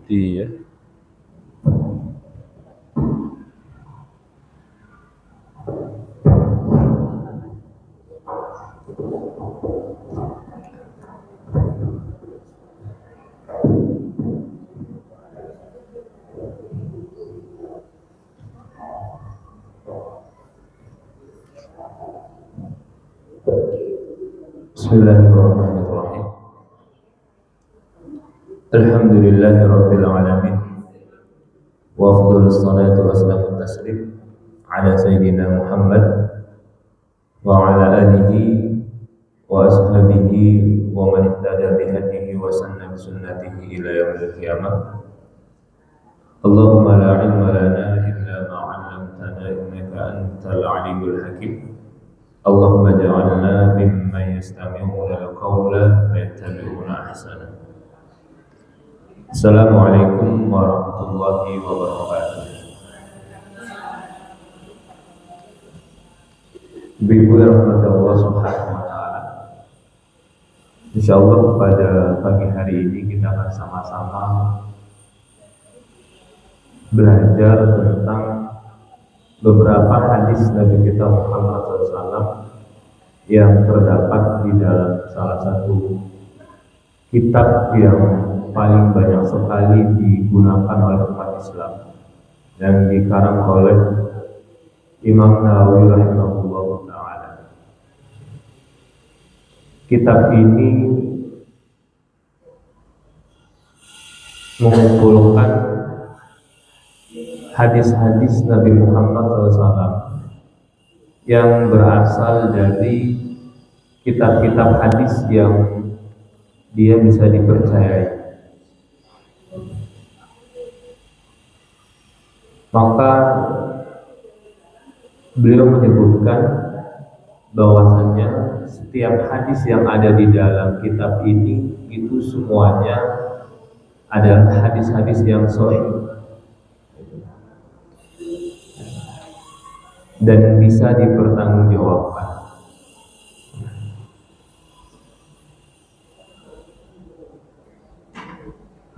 Iya. Bismillahirrahmanirrahim. Alhamdulillahirabbil alamin. Wa afdhalus salatu wassalamu taslim ala sayyidina Muhammad wa ala alihi wa ashabihi wa man ihtada bihadihi wa sanna bi sunnatihi ila yaumil qiyamah. Allahumma la ilma lana illa ma 'allamtana innaka antal alimul hakim. Allahumma ja'alna mimman yastami'una al-qawla fayattabi'una ahsana. Assalamualaikum warahmatullahi wabarakatuh. Ibu yang dirahmati Allah Subhanahu wa taala. Insyaallah pada pagi hari ini kita akan sama-sama belajar tentang beberapa hadis Nabi kita Muhammad SAW yang terdapat di dalam salah satu kitab yang paling banyak sekali digunakan oleh umat Islam yang dikarang oleh Imam Nawawi rahimahullah ta'ala. Kitab ini mengumpulkan hadis-hadis Nabi Muhammad SAW yang berasal dari kitab-kitab hadis yang dia bisa dipercayai. Maka beliau menyebutkan bahwasannya setiap hadis yang ada di dalam kitab ini itu semuanya adalah hadis-hadis yang sahih dan bisa dipertanggungjawabkan.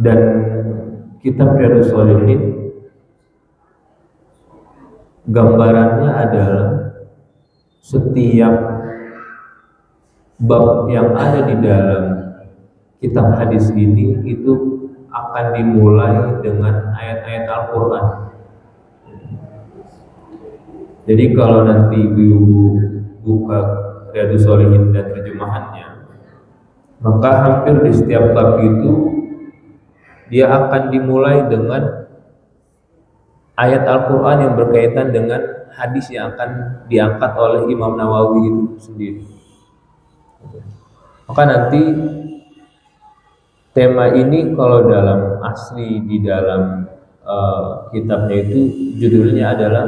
Dan kitab Riyadhus Shalihin gambarannya adalah setiap bab yang ada di dalam kitab hadis ini itu akan dimulai dengan ayat-ayat Al-Quran. Jadi kalau nanti ibu buka Riyadhus Shalihin dan terjemahannya, maka hampir di setiap bab itu dia akan dimulai dengan ayat Al-Quran yang berkaitan dengan hadis yang akan diangkat oleh Imam Nawawi itu sendiri. Maka nanti tema ini kalau dalam asli di dalam kitabnya itu judulnya adalah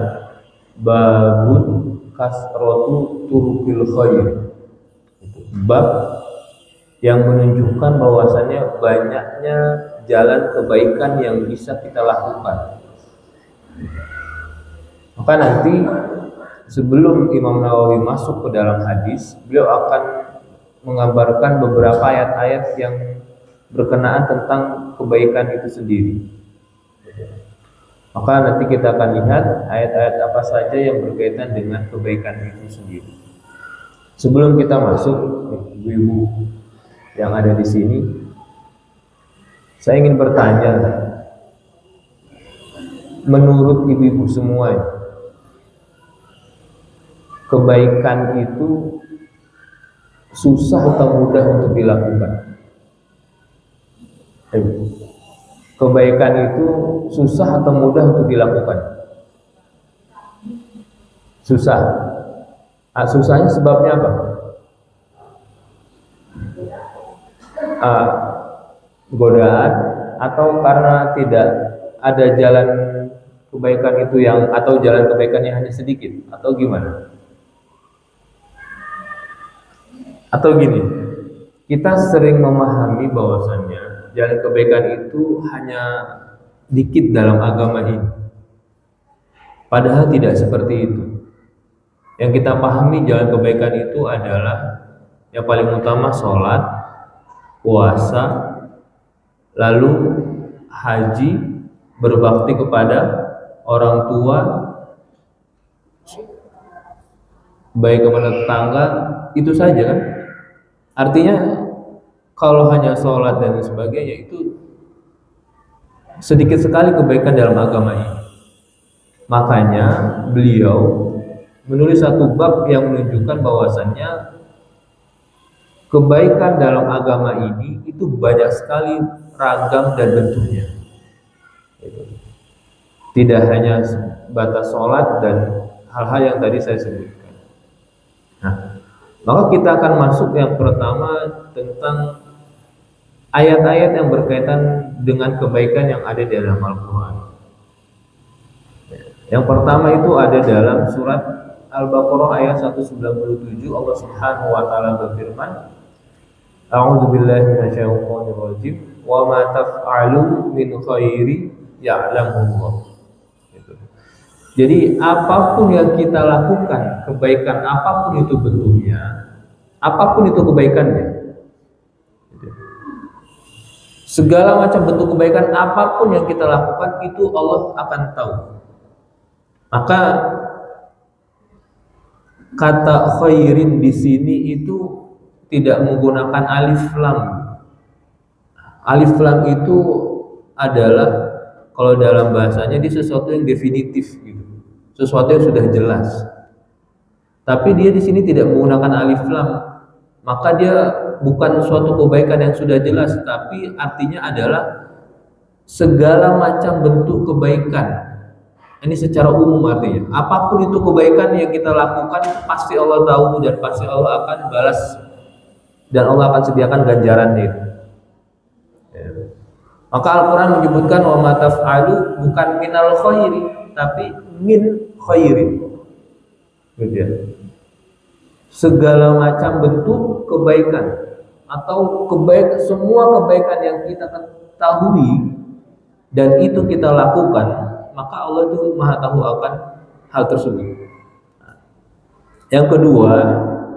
Babun Kasratu Turukil Khair. Bab yang menunjukkan bahwasannya banyaknya jalan kebaikan yang bisa kita lakukan. Maka nanti sebelum Imam Nawawi masuk ke dalam hadis, beliau akan menggambarkan beberapa ayat-ayat yang berkenaan tentang kebaikan itu sendiri. Maka nanti kita akan lihat ayat-ayat apa saja yang berkaitan dengan kebaikan itu sendiri. Sebelum kita masuk, ibu-ibu yang ada di sini, saya ingin bertanya, menurut ibu-ibu semua, kebaikan itu susah atau mudah untuk dilakukan? Kebaikan itu susah atau mudah untuk dilakukan? Susah. Susahnya sebabnya apa? Godaan atau karena tidak ada jalan kebaikan itu yang, atau jalan kebaikannya hanya sedikit, atau gimana? Atau gini, kita sering memahami bahwasannya jalan kebaikan itu hanya dikit dalam agama ini. Padahal tidak seperti itu. Yang kita pahami jalan kebaikan itu adalah yang paling utama sholat, puasa, lalu haji, berbakti kepada orang tua, baik kepada tetangga, itu saja kan. Artinya kalau hanya sholat dan sebagainya itu sedikit sekali kebaikan dalam agama ini. Makanya beliau menulis satu bab yang menunjukkan bahwasannya kebaikan dalam agama ini itu banyak sekali ragam dan bentuknya. Tidak hanya batas sholat dan hal-hal yang tadi saya sebutkan. Nah, maka kita akan masuk yang pertama tentang ayat-ayat yang berkaitan dengan kebaikan yang ada di dalam Al-Quran. Yang pertama itu ada dalam surat Al-Baqarah ayat 197. Allah Subhanahu wa taala berfirman, A'udzu billahi minasyaitonir rajim, wa ma taf'alu min khairi ya'lamullah. Jadi apapun yang kita lakukan, kebaikan apapun itu bentuknya, apapun itu kebaikannya, segala macam bentuk kebaikan apapun yang kita lakukan itu Allah akan tahu. Maka kata khairin di sini itu tidak menggunakan alif lam. Alif lam itu adalah kalau dalam bahasanya dia sesuatu yang definitif gitu. Sesuatu yang sudah jelas. Tapi dia di sini tidak menggunakan alif lam. Maka dia bukan suatu kebaikan yang sudah jelas, tapi artinya adalah segala macam bentuk kebaikan. Ini secara umum artinya, apapun itu kebaikan yang kita lakukan pasti Allah tahu dan pasti Allah akan balas dan Allah akan sediakan ganjarannya itu. Maka Al-Quran menyebutkan wa ma taf'alu bukan minal khairi tapi min khairin. Segala macam bentuk kebaikan atau semua kebaikan yang kita ketahui dan itu kita lakukan, maka Allah itu maha tahu akan hal tersebut. Yang kedua,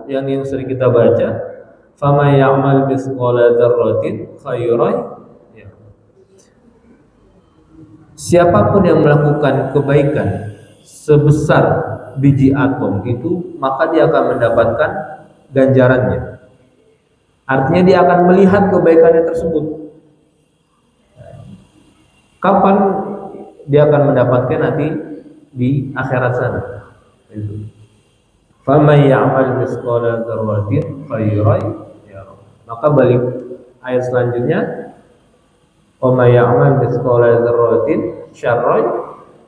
yang sering kita baca, faman ya'mal mithqala dzarratin khairan ya. Siapapun yang melakukan kebaikan sebesar biji atom itu, maka dia akan mendapatkan ganjarannya. Artinya dia akan melihat kebaikannya tersebut. Kapan dia akan mendapatkan nanti di akhirat sana. Itu. Faman ya'mal mithqala dzarratin khairan yarah. Maka balik ayat selanjutnya, wa may ya'mal mithqala dzarratin syarran.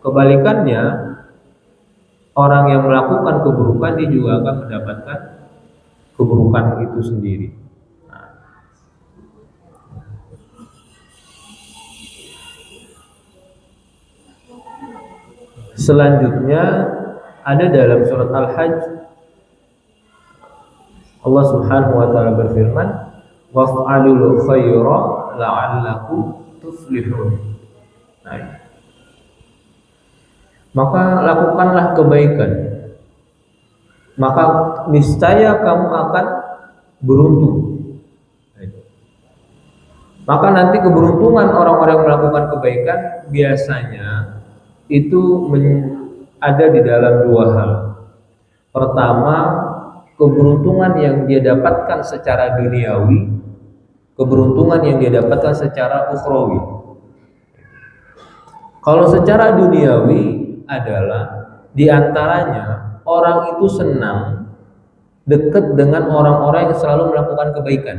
Kebalikannya, orang yang melakukan keburukan dia juga akan mendapatkan keburukan itu sendiri. Selanjutnya ada dalam surat Al-Hajj, Allah Subhanahu wa taala berfirman, waf'alul khaira la'allakum tuflihun. Maka lakukanlah kebaikan, maka niscaya kamu akan beruntung. Maka nanti keberuntungan orang-orang yang melakukan kebaikan biasanya itu ada di dalam dua hal. Pertama, keberuntungan yang dia dapatkan secara duniawi, keberuntungan yang dia dapatkan secara ukhrawi. Kalau secara duniawi adalah diantaranya orang itu senang dekat dengan orang-orang yang selalu melakukan kebaikan.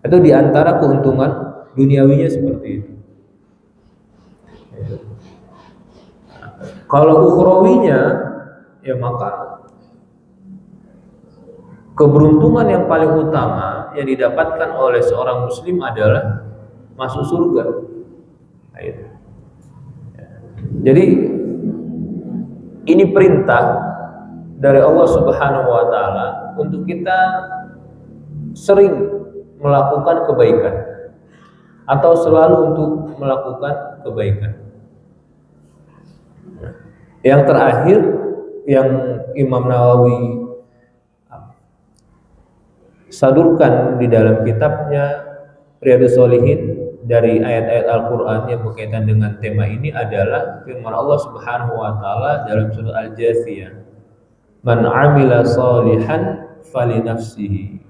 Itu diantara keuntungan duniawinya seperti itu. Kalau ukhrawinya, ya maka keberuntungan yang paling utama yang didapatkan oleh seorang muslim adalah masuk surga. Jadi ini perintah dari Allah Subhanahu wa taala untuk kita sering melakukan kebaikan atau selalu untuk melakukan kebaikan. Yang terakhir yang Imam Nawawi sadurkan di dalam kitabnya Riyadhus Shalihin dari ayat-ayat Al-Qur'an yang berkaitan dengan tema ini adalah firman Allah Subhanahu wa taala dalam surah Al-Jathiyah, "Man 'amila shalihan falinafsihi."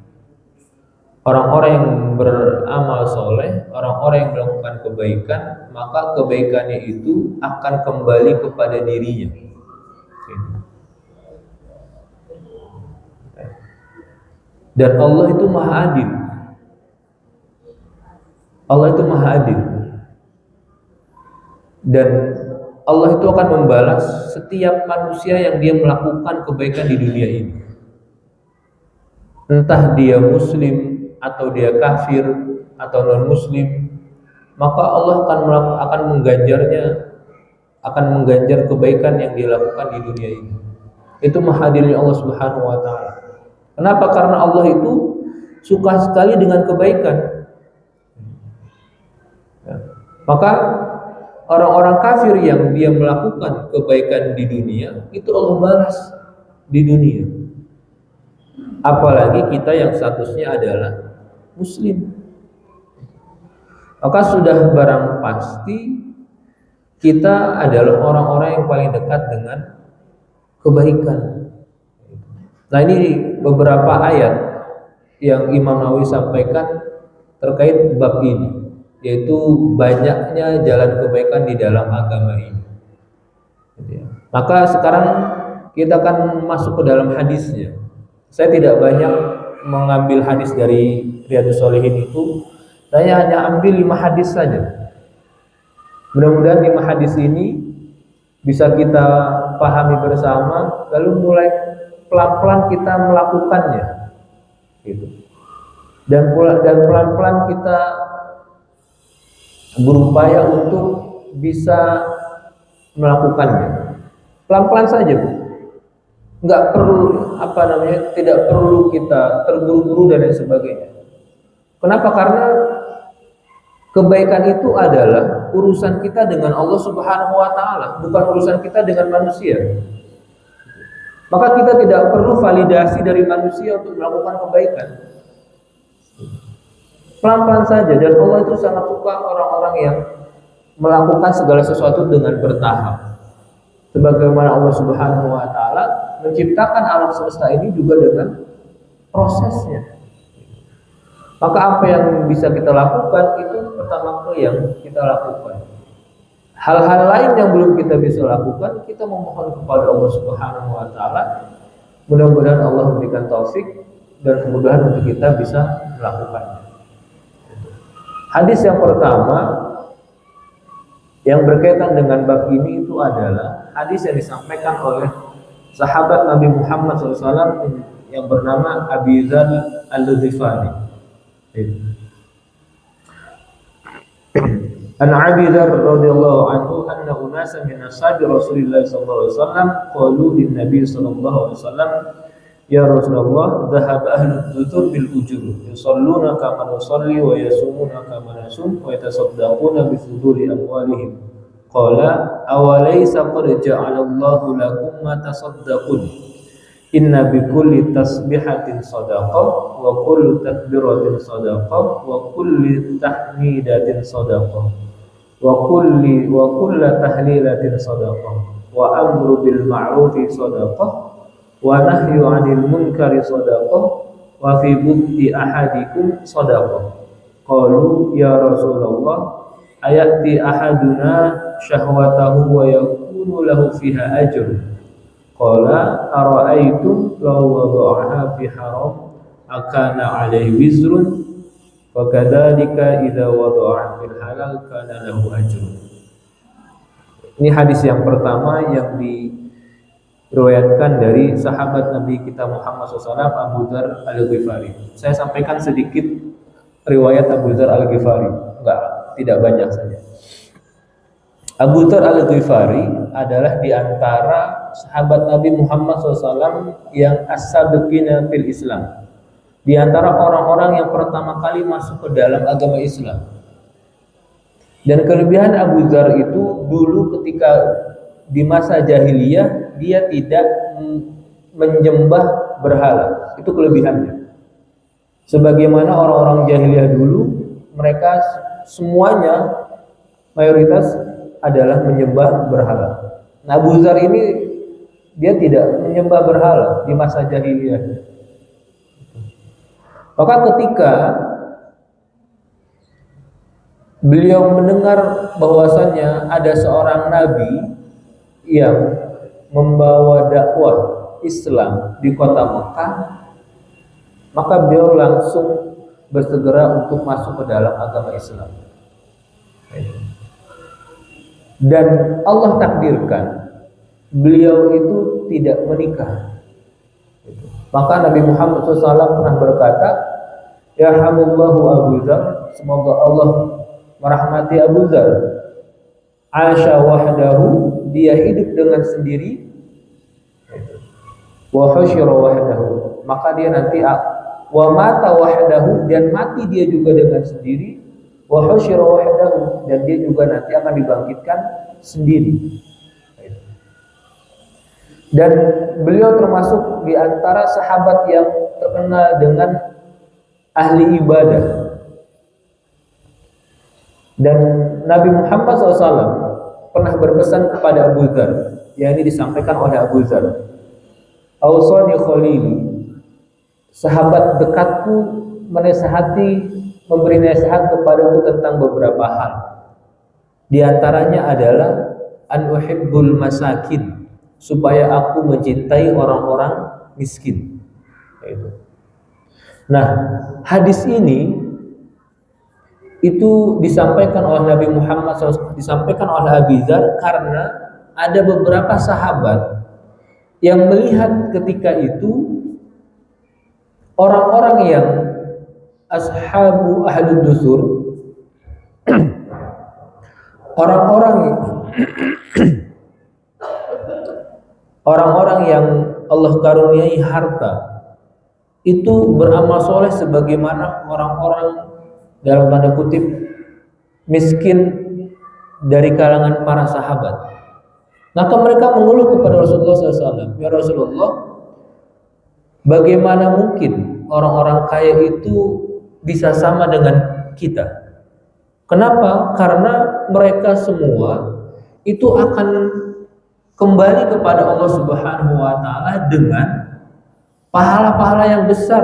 Orang-orang yang beramal soleh, orang-orang yang melakukan kebaikan, maka kebaikannya itu akan kembali kepada dirinya. Dan Allah itu maha adil. Allah itu maha adil. Dan Allah itu akan membalas setiap manusia yang dia melakukan kebaikan di dunia ini. Entah dia muslim atau dia kafir atau non muslim, maka Allah akan mengganjar kebaikan yang dia lakukan di dunia ini. Itu maha adilnya Allah Subhanahu wa taala. Kenapa? Karena Allah itu suka sekali dengan kebaikan. Maka orang-orang kafir yang dia melakukan kebaikan di dunia, itu Allah balas di dunia. Apalagi kita yang statusnya adalah muslim. Maka sudah barang pasti kita adalah orang-orang yang paling dekat dengan kebaikan. Nah, ini beberapa ayat yang Imam Nawawi sampaikan terkait bab ini, yaitu banyaknya jalan kebaikan di dalam agama ini. Maka sekarang kita akan masuk ke dalam hadisnya. Saya tidak banyak mengambil hadis dari Riyadhus Shalihin itu, saya hanya ambil 5 hadis saja. Mudah-mudahan 5 hadis ini bisa kita pahami bersama, lalu mulai pelan-pelan kita melakukannya, gitu. Dan pelan-pelan kita berupaya untuk bisa melakukannya. Pelan-pelan saja, Bu. Nggak perlu tidak perlu kita terburu-buru dan lain sebagainya. Kenapa? Karena kebaikan itu adalah urusan kita dengan Allah Subhanahu wa taala, bukan urusan kita dengan manusia. Maka kita tidak perlu validasi dari manusia untuk melakukan kebaikan. Pelan-pelan saja, dan Allah itu sangat suka orang-orang yang melakukan segala sesuatu dengan bertahap. Sebagaimana Allah Subhanahu wa taala menciptakan alam semesta ini juga dengan prosesnya. Maka apa yang bisa kita lakukan itu pertama kali yang kita lakukan. Hal-hal lain yang belum kita bisa lakukan, kita memohon kepada Allah Subhanahu wa taala. Mudah-mudahan Allah memberikan taufik dan kemudahan untuk kita bisa melakukannya. Hadis yang pertama yang berkaitan dengan bab ini itu adalah hadis yang disampaikan oleh sahabat Nabi Muhammad SAW yang bernama Abi Dzar Al-Ghifari. An Abi Dzar radhiyallahu anhu anna unasa min ashabi Rasulillah sallallahu alaihi wasallam qalu lin Nabi sallallahu alaihi wasallam, ya Rasulullah, dhahaba ahlud duthur bil ujur yusalluna kama nusalli wa yasumuna kama nasum wa yatasaddaquna bi fuduli amwalihim. Qala awalaysa qad ja'alallahu lakum ma tasaddaqun, inna bi kulli tasbihatin sadaqah wa kullu takbiratin sadaqah wa kulli tahmidatin sadaqah wa kullu tahlilatin sadaqah wa amru bil ma'rufi sadaqah wa nahyu 'anil munkari sadaqah wa fi bughdi ahadikum sadaqah. Qalu ya Rasulullah, ayati ahaduna syahwatahu wa yakunu lahu fiha ajr. Qala ara'aytum law wada'aha fi haram akana 'alaihi wizrun wa kadzalika idza wada'aha fil halal kana lahu ajrun. Ini hadis yang pertama yang diriwayatkan dari sahabat Nabi kita Muhammad SAW, Abu Dzar Al-Ghifari. Saya sampaikan sedikit riwayat Abu Dzar Al-Ghifari, tidak banyak saja. Abu Dzar Al-Ghifari adalah di antara sahabat Nabi Muhammad SAW yang as-sabiqina fil Islam, di antara orang-orang yang pertama kali masuk ke dalam agama Islam. Dan kelebihan Abu Dzar itu dulu ketika di masa jahiliyah dia tidak menyembah berhala. Itu kelebihannya. Sebagaimana orang-orang jahiliyah dulu, mereka semuanya mayoritas adalah menyembah berhala. Nah, Abu Dzar ini dia tidak menyembah berhala di masa jahiliyah. Maka ketika beliau mendengar bahwasannya ada seorang nabi yang membawa dakwah Islam di kota Mekah, maka beliau langsung bersegera untuk masuk ke dalam agama Islam. Dan Allah takdirkan beliau itu tidak menikah. Maka Nabi Muhammad SAW pernah berkata, "Ya hamullahu Abu Dzar, semoga Allah merahmati Abu Dzar. Asya wahdahu, dia hidup dengan sendiri. Wa husyira wahdahu, maka dia nanti wa mata wahdahu, dan mati dia juga dengan sendiri. Wa husyira wahdahu, dan dia juga nanti akan dibangkitkan sendiri." Dan beliau termasuk di antara sahabat yang terkenal dengan ahli ibadah. Dan Nabi Muhammad SAW pernah berpesan kepada Abu Dzar, yang ini disampaikan oleh Abu Dzar, "Awsani khalili, sahabat dekatku menasihati, memberi nasihat kepadaku tentang beberapa hal. Di antaranya adalah an uhibbul masakin, supaya aku mencintai orang-orang miskin." Nah, hadis ini itu disampaikan oleh Nabi Muhammad SAW, disampaikan oleh Abu Dzar karena ada beberapa sahabat yang melihat ketika itu orang-orang yang ashabu ahlud dusur, orang-orang yang Allah karuniai harta itu beramal soleh sebagaimana orang-orang dalam tanda kutip miskin dari kalangan para sahabat. Maka mereka mengeluh kepada Rasulullah SAW, "Ya Rasulullah, bagaimana mungkin orang-orang kaya itu bisa sama dengan kita? Kenapa? Karena mereka semua itu akan kembali kepada Allah Subhanahu wa taala dengan pahala-pahala yang besar,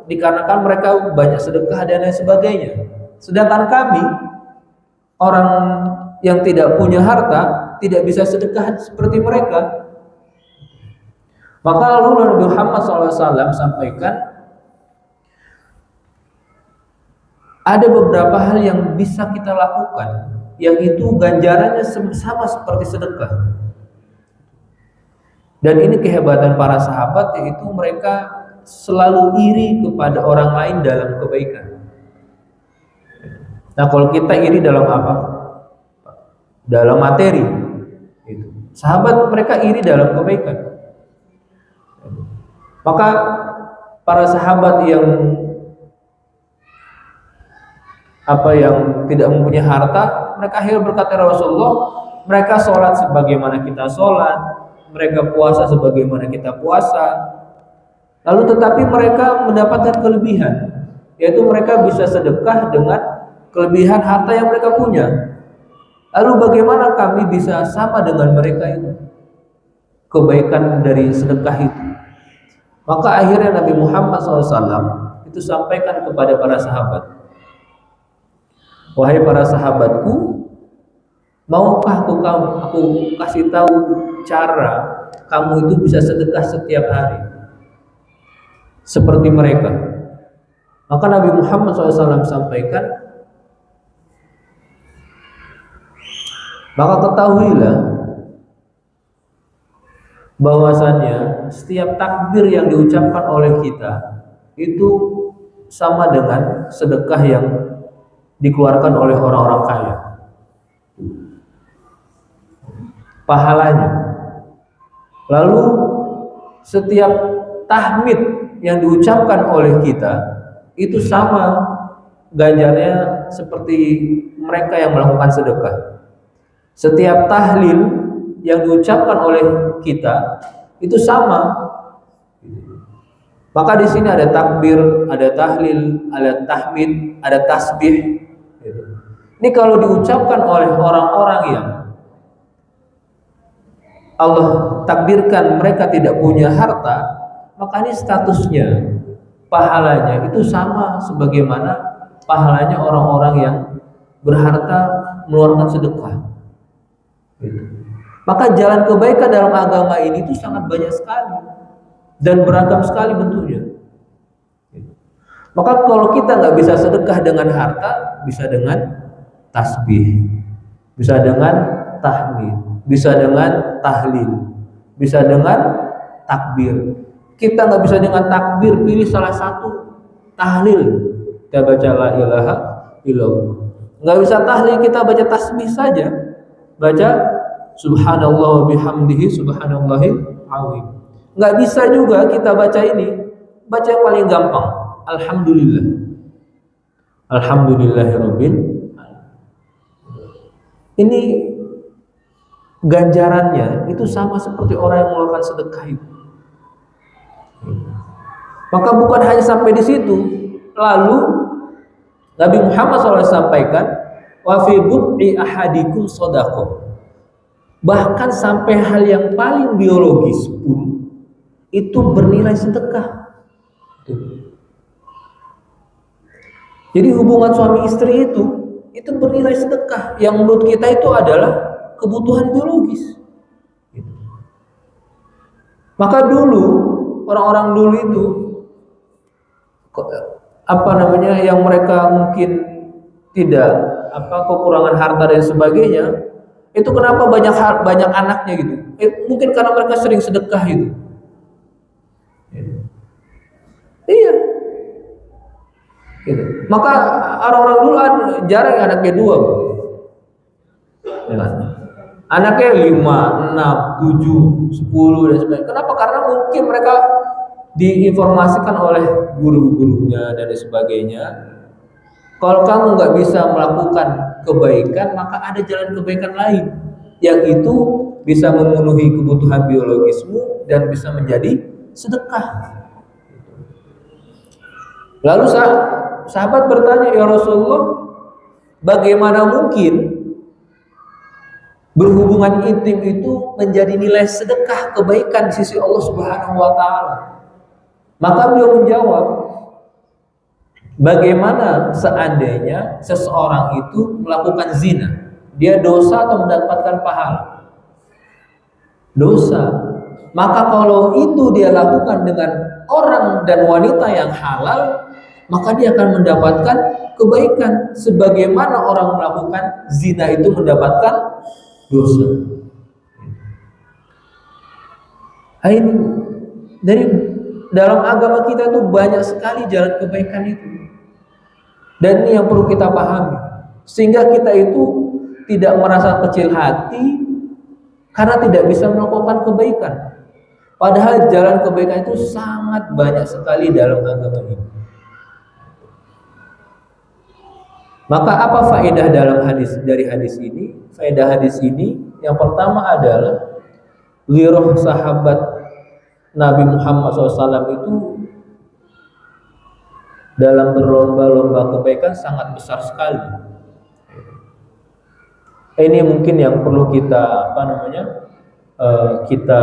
dikarenakan mereka banyak sedekah dan lain sebagainya. Sedangkan kami, orang yang tidak punya harta, tidak bisa sedekah seperti mereka." Maka lalu Nabi Muhammad SAW sampaikan, ada beberapa hal yang bisa kita lakukan, yang itu ganjarannya sama seperti sedekah. Dan ini kehebatan para sahabat, yaitu mereka selalu iri kepada orang lain dalam kebaikan. Nah, kalau kita iri dalam apa? Dalam materi. Sahabat mereka iri dalam kebaikan. Maka para sahabat yang tidak mempunyai harta, mereka akhirnya berkata, "Ya Rasulullah, mereka sholat sebagaimana kita sholat, mereka puasa sebagaimana kita puasa. Lalu tetapi mereka mendapatkan kelebihan, yaitu mereka bisa sedekah dengan kelebihan harta yang mereka punya. Lalu bagaimana kami bisa sama dengan mereka itu? Kebaikan dari sedekah itu." Maka akhirnya Nabi Muhammad SAW itu sampaikan kepada para sahabat, "Wahai para sahabatku, maukah aku kasih tahu cara kamu itu bisa sedekah setiap hari seperti mereka?" Maka Nabi Muhammad SAW sampaikan, "Maka ketahuilah bahwasannya setiap takbir yang diucapkan oleh kita itu sama dengan sedekah yang dikeluarkan oleh orang-orang kaya. Pahalanya. Lalu setiap tahmid yang diucapkan oleh kita itu sama ganjarnya seperti mereka yang melakukan sedekah. Setiap tahlil yang diucapkan oleh kita itu sama. Maka di sini ada takbir, ada tahlil, ada tahmid, ada tasbih. Ini kalau diucapkan oleh orang-orang yang Allah takdirkan mereka tidak punya harta, maka ini statusnya, pahalanya itu sama sebagaimana pahalanya orang-orang yang berharta mengeluarkan sedekah. Maka jalan kebaikan dalam agama ini itu sangat banyak sekali dan beragam sekali bentuknya. Maka kalau kita nggak bisa sedekah dengan harta, bisa dengan tasbih, bisa dengan tahmid, bisa dengan tahlil, bisa dengan takbir. Kita nggak bisa dengan takbir, pilih salah satu. Tahlil, kita baca la ilaha illallah. Nggak bisa tahlil, kita baca tasbih saja, baca subhanallah wa bihamdihi subhanallahil azim. Nggak bisa juga kita baca ini, baca yang paling gampang, alhamdulillah, alhamdulillahirabbil alamin. Ini ganjarannya itu sama seperti orang yang mengeluarkan sedekah itu. Maka bukan hanya sampai di situ, lalu Nabi Muhammad SAW sampaikan, wa fi bud'i ahadikum shadaqah. Bahkan sampai hal yang paling biologis pun itu bernilai sedekah. Jadi hubungan suami istri itu bernilai sedekah, yang menurut kita itu adalah kebutuhan biologis. Maka dulu orang-orang dulu itu yang mereka mungkin tidak kekurangan harta dan sebagainya, itu kenapa banyak anaknya gitu? Mungkin karena mereka sering sedekah itu. Iya. Gitu. Maka orang-orang dulu jarang anaknya 2. Ya. Anaknya 5, 6, 7, 10 dan sebagainya. Kenapa? Karena mungkin mereka diinformasikan oleh guru-gurunya dan sebagainya. Kalau kamu nggak bisa melakukan kebaikan, maka ada jalan kebaikan lain yang itu bisa memenuhi kebutuhan biologismu dan bisa menjadi sedekah. Lalu sahabat bertanya, ya Rasulullah, bagaimana mungkin berhubungan intim itu menjadi nilai sedekah kebaikan di sisi Allah Subhanahu wa taala? Maka beliau menjawab, bagaimana seandainya seseorang itu melakukan zina, dia dosa atau mendapatkan pahala? Dosa. Maka kalau itu dia lakukan dengan orang dan wanita yang halal, maka dia akan mendapatkan kebaikan sebagaimana orang melakukan zina itu mendapatkan dosa. Ini dari dalam agama kita itu banyak sekali jalan kebaikan itu. Dan ini yang perlu kita pahami, sehingga kita itu tidak merasa kecil hati karena tidak bisa melakukan kebaikan. Padahal jalan kebaikan itu sangat banyak sekali dalam agama ini. Maka apa faedah dari hadis ini? Faedah hadis ini yang pertama adalah ghirah sahabat Nabi Muhammad SAW itu dalam berlomba-lomba kebaikan sangat besar sekali. Ini mungkin yang perlu kita kita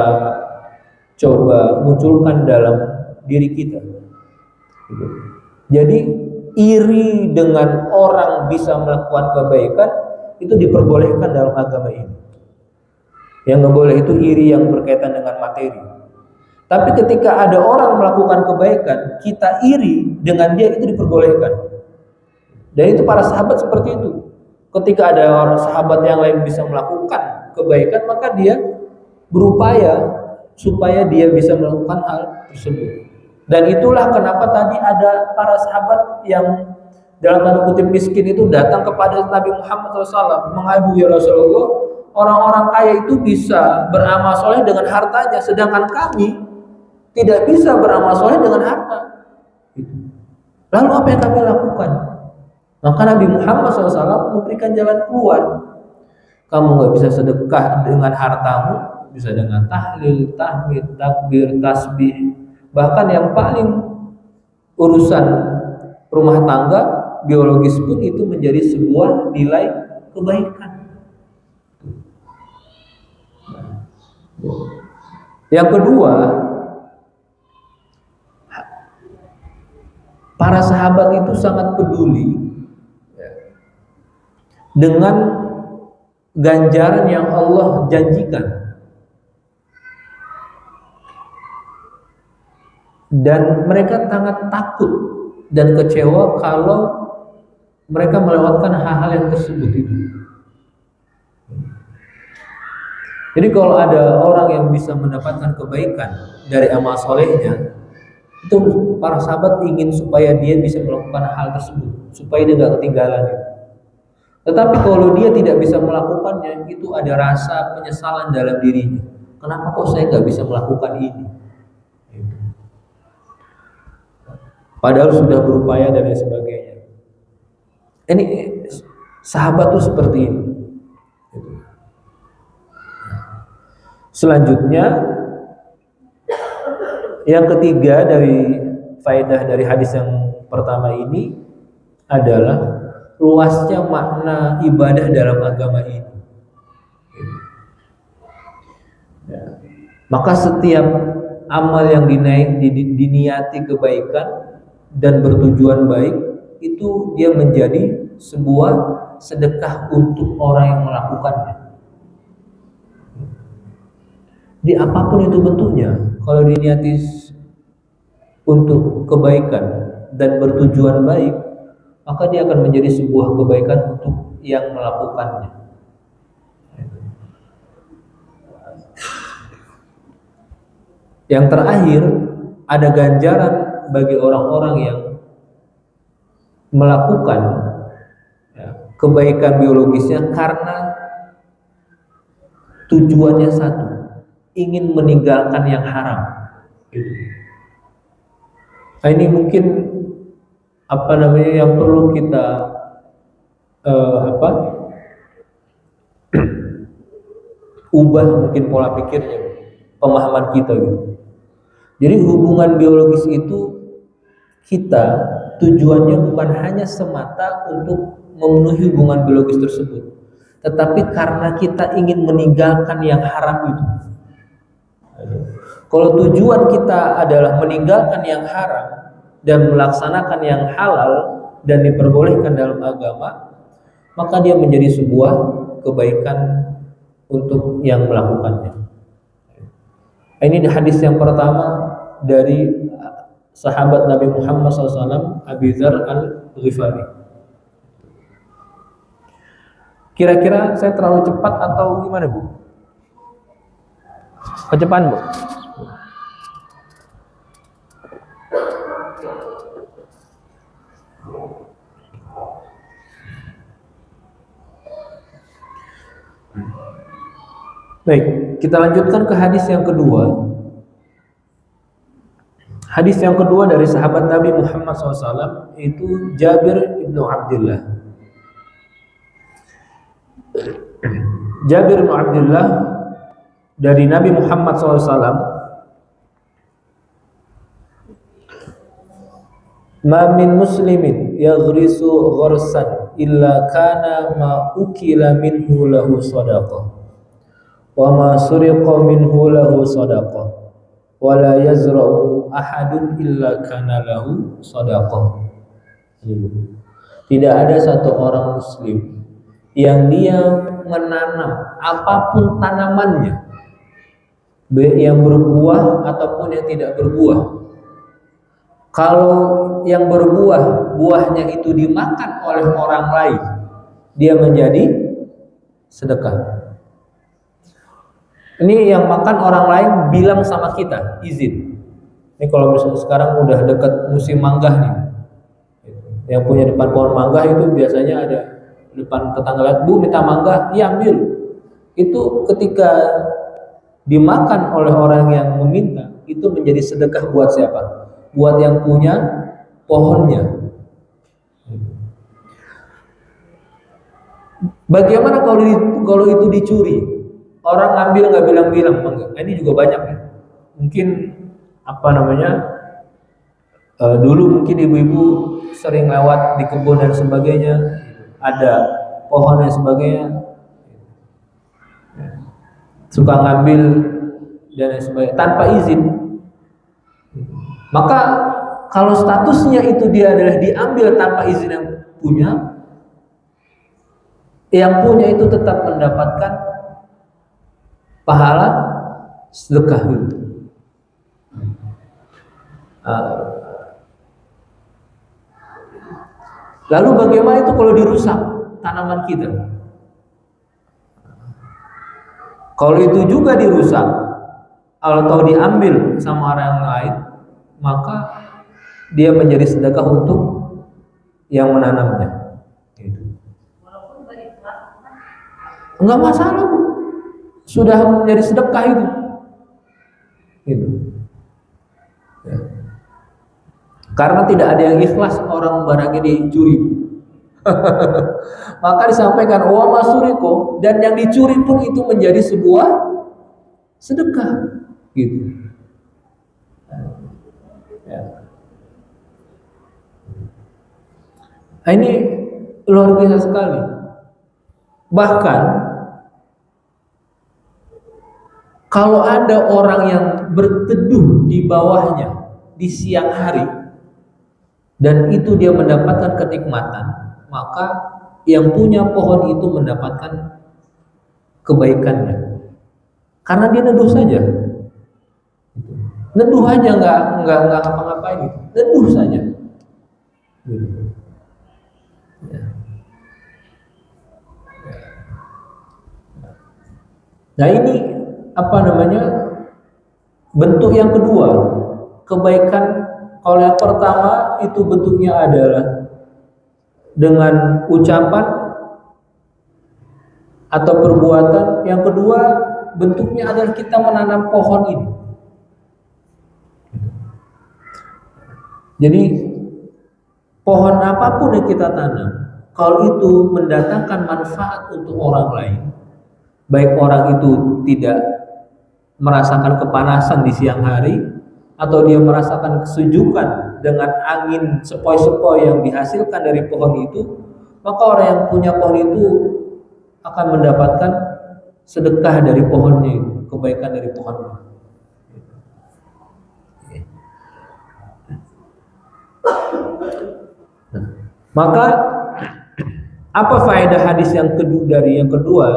coba munculkan dalam diri kita. Jadi iri dengan orang bisa melakukan kebaikan itu diperbolehkan dalam agama ini. Yang nggak boleh itu iri yang berkaitan dengan materi. Tapi ketika ada orang melakukan kebaikan, kita iri dengan dia, itu diperbolehkan. Dan itu para sahabat seperti itu. Ketika ada orang sahabat yang lain bisa melakukan kebaikan, maka dia berupaya supaya dia bisa melakukan hal tersebut. Dan itulah kenapa tadi ada para sahabat yang dalam tanda kutip miskin itu datang kepada Nabi Muhammad SAW mengadu, ya Rasulullah, orang-orang kaya itu bisa beramal soleh dengan hartanya, sedangkan kami tidak bisa beramal soleh dengan harta. Lalu apa yang kami lakukan? Maka Nabi Muhammad SAW memberikan jalan keluar. Kamu nggak bisa sedekah dengan hartamu, bisa dengan tahlil, tahmid, takbir, tasbih. Bahkan yang paling urusan rumah tangga, biologis pun itu menjadi sebuah nilai kebaikan. Yang kedua, para sahabat itu sangat peduli dengan ganjaran yang Allah janjikan, dan mereka sangat takut dan kecewa kalau mereka melewatkan hal-hal yang tersebut itu. Jadi kalau ada orang yang bisa mendapatkan kebaikan dari amal solehnya, itu para sahabat ingin supaya dia bisa melakukan hal tersebut, supaya dia nggak ketinggalan. Tetapi kalau dia tidak bisa melakukannya, itu ada rasa penyesalan dalam dirinya. Kenapa kok saya nggak bisa melakukan ini? Padahal sudah berupaya dan lain sebagainya. Ini sahabat tuh seperti ini. Selanjutnya, yang ketiga dari faedah dari hadis yang pertama ini adalah luasnya makna ibadah dalam agama ini. Maka setiap amal yang diniati kebaikan dan bertujuan baik, itu dia menjadi sebuah sedekah untuk orang yang melakukannya. Di apapun itu bentuknya, kalau diniati untuk kebaikan dan bertujuan baik, maka dia akan menjadi sebuah kebaikan untuk yang melakukannya. Yang terakhir, ada ganjaran bagi orang-orang yang melakukan kebaikan biologisnya karena tujuannya satu, ingin meninggalkan yang haram. Nah, ini mungkin yang perlu kita ubah mungkin pola pikirnya, pemahaman kita gitu. Jadi hubungan biologis itu kita tujuannya bukan hanya semata untuk memenuhi hubungan biologis tersebut, tetapi karena kita ingin meninggalkan yang haram itu. Kalau tujuan kita adalah meninggalkan yang haram dan melaksanakan yang halal dan diperbolehkan dalam agama, maka dia menjadi sebuah kebaikan untuk yang melakukannya. Ini hadis yang pertama dari sahabat Nabi Muhammad SAW, Abi Dzar Al-Ghifari. Kira-kira saya terlalu cepat atau gimana, Bu? Kecepatan, Bu? Baik, kita lanjutkan ke hadis yang kedua. Hadis yang kedua dari sahabat Nabi Muhammad SAW itu Jabir ibnu Abdullah. Jabir ibnu Abdullah dari Nabi Muhammad SAW, ma min muslimin yaghrisu gharsan illa kana ma ukila minhu lahu sadaqah wa ma suriqa minhu lahu sadaqah wa la yazra'u ahadun illa kana lahu sadaqah. Tidak ada satu orang muslim yang dia menanam apapun tanamannya, yang berbuah ataupun yang tidak berbuah, kalau yang berbuah, buahnya itu dimakan oleh orang lain, dia menjadi sedekah. Ini yang makan orang lain bilang sama kita, izin. Ini kalau misalnya sekarang udah dekat musim mangga nih, yang punya depan pohon mangga itu biasanya ada depan tetangga lihat, Bu minta mangga, iya ambil. Itu ketika dimakan oleh orang yang meminta, itu menjadi sedekah buat siapa? Buat yang punya pohonnya. Bagaimana kalau itu dicuri? Orang ngambil nggak bilang-bilang, ini juga banyak ya. Mungkin apa namanya? Dulu mungkin ibu-ibu sering lewat di kebun dan sebagainya, ada pohon dan sebagainya, suka ngambil dan lain sebagainya tanpa izin. Maka kalau statusnya itu dia adalah diambil tanpa izin yang punya itu tetap mendapatkan pahala sedekah itu. Lalu bagaimana itu kalau dirusak tanaman kita? Kalau itu juga dirusak atau diambil sama orang lain, maka dia menjadi sedekah untuk yang menanamnya. Enggak masalah, Bu. Sudah menjadi sedekah itu. Ya. Karena tidak ada yang ikhlas orang barangnya dicuri. Maka disampaikan wa masuriko, dan yang dicuri pun itu menjadi sebuah sedekah gitu. Ya. Nah, ini luar biasa sekali. Bahkan kalau ada orang yang berteduh di bawahnya di siang hari dan itu dia mendapatkan kenikmatan, maka yang punya pohon itu mendapatkan kebaikannya. Karena dia neduh saja. Neduh aja, nggak ngapa-ngapain gitu. Neduh saja. Gitu. Ya. Nah, ini apa namanya? Bentuk yang kedua, kebaikan. Kalau yang pertama itu bentuknya adalah dengan ucapan atau perbuatan. Yang kedua bentuknya adalah kita menanam pohon ini. Jadi pohon apapun yang kita tanam, kalau itu mendatangkan manfaat untuk orang lain, baik orang itu tidak merasakan kepanasan di siang hari atau dia merasakan kesejukan dengan angin sepoi-sepoi yang dihasilkan dari pohon itu, maka orang yang punya pohon itu akan mendapatkan sedekah dari pohonnya itu, kebaikan dari pohonnya. Maka apa faedah hadis yang kedua?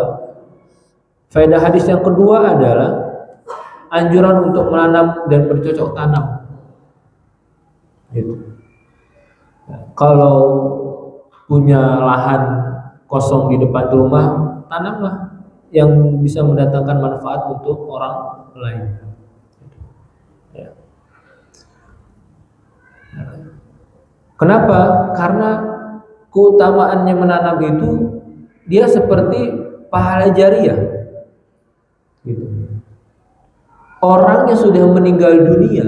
Faedah hadis yang kedua adalah anjuran untuk menanam dan bercocok tanam. Gitu. Kalau punya lahan kosong di depan rumah, tanamlah yang bisa mendatangkan manfaat untuk orang lain. Ya. Kenapa? Karena keutamaannya menanam itu dia seperti pahala jariah. Gitu. Orang yang sudah meninggal dunia,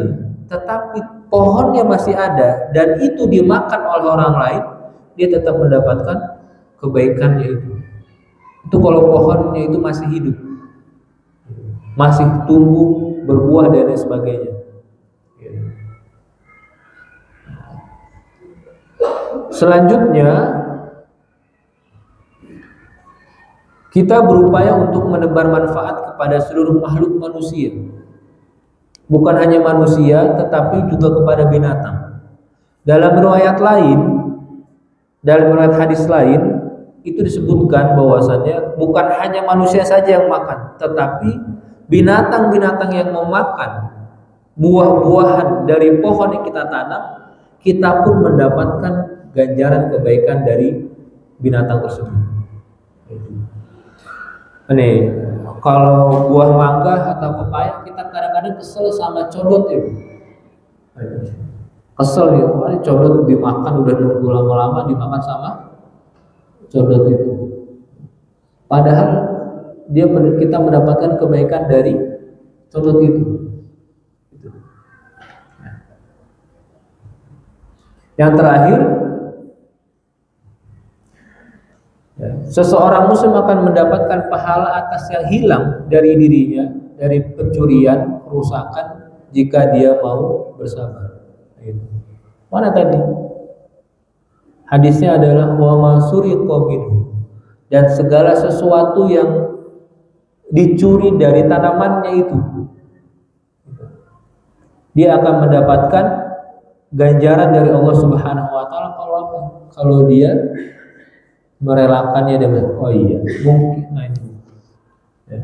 tetapi pohonnya masih ada dan itu dimakan oleh orang lain, dia tetap mendapatkan kebaikannya itu. Itu kalau pohonnya itu masih hidup, masih tumbuh, berbuah dan lain sebagainya. Selanjutnya kita berupaya untuk menebar manfaat kepada seluruh makhluk manusia. Bukan hanya manusia, tetapi juga kepada binatang. Dalam riwayat hadis lain, itu disebutkan bahwasannya bukan hanya manusia saja yang makan, tetapi binatang-binatang yang memakan buah-buahan dari pohon yang kita tanam, kita pun mendapatkan ganjaran kebaikan dari binatang tersebut. Ini kalau buah mangga atau pepaya kita kadang-kadang kesel sama codot ya. Kesel ya, ini codot dimakan udah nunggu lama-lama dimakan sama codot itu. Padahal kita mendapatkan kebaikan dari codot itu. Yang terakhir, seseorang muslim akan mendapatkan pahala atas yang hilang dari dirinya, dari pencurian, kerusakan, jika dia mau bersabar. Mana tadi? Hadisnya adalah wa ma suriqa minhu, dan segala sesuatu yang dicuri dari tanamannya itu, dia akan mendapatkan ganjaran dari Allah Subhanahu wa taala. Kalau apa? Kalau dia merelakannya dengan mungkin ya.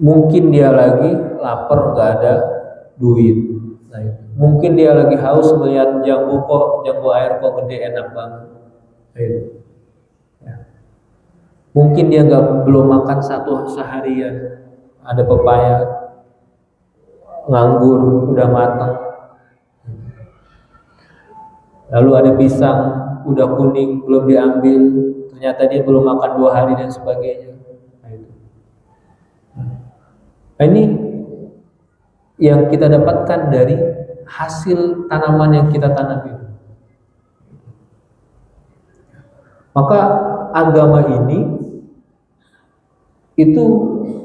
Mungkin dia lagi lapar, nggak ada duit. Mungkin dia lagi haus melihat jambu air kok gede, enak banget. Ya. Mungkin dia belum makan satu seharian, ada pepaya, nganggur, udah matang. Lalu ada pisang, udah kuning, belum diambil, ternyata dia belum makan 2 hari dan sebagainya. Nah, ini yang kita dapatkan dari hasil tanaman yang kita tanam itu. Maka agama ini itu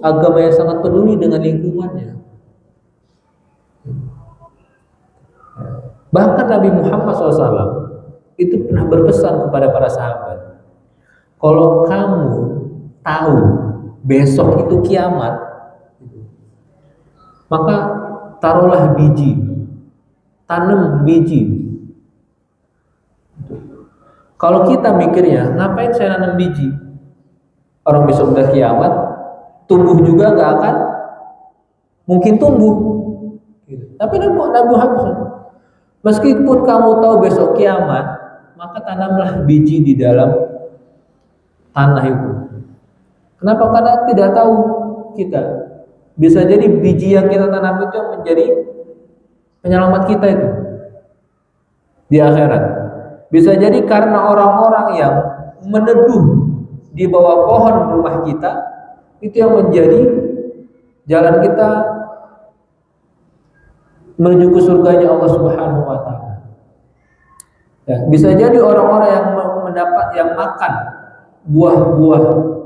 agama yang sangat peduli dengan lingkungannya. Bahkan Nabi Muhammad SAW itu pernah berpesan kepada para sahabat, kalau kamu tahu besok itu kiamat, maka taruhlah biji, tanam biji. Kalau kita mikirnya, ngapain saya nanam biji? Orang besok udah kiamat, tumbuh juga nggak akan mungkin tumbuh. Tapi Nabi Muhammad, meskipun kamu tahu besok kiamat, maka tanamlah biji di dalam tanah itu. Kenapa? Karena tidak tahu kita. Bisa jadi biji yang kita tanam itu menjadi penyelamat kita itu di akhirat. Bisa jadi karena orang-orang yang meneduh di bawah pohon rumah kita, itu yang menjadi jalan kita menuju ke surganya Allah Subhanahu wa taala. Ya, bisa jadi orang-orang yang makan buah-buah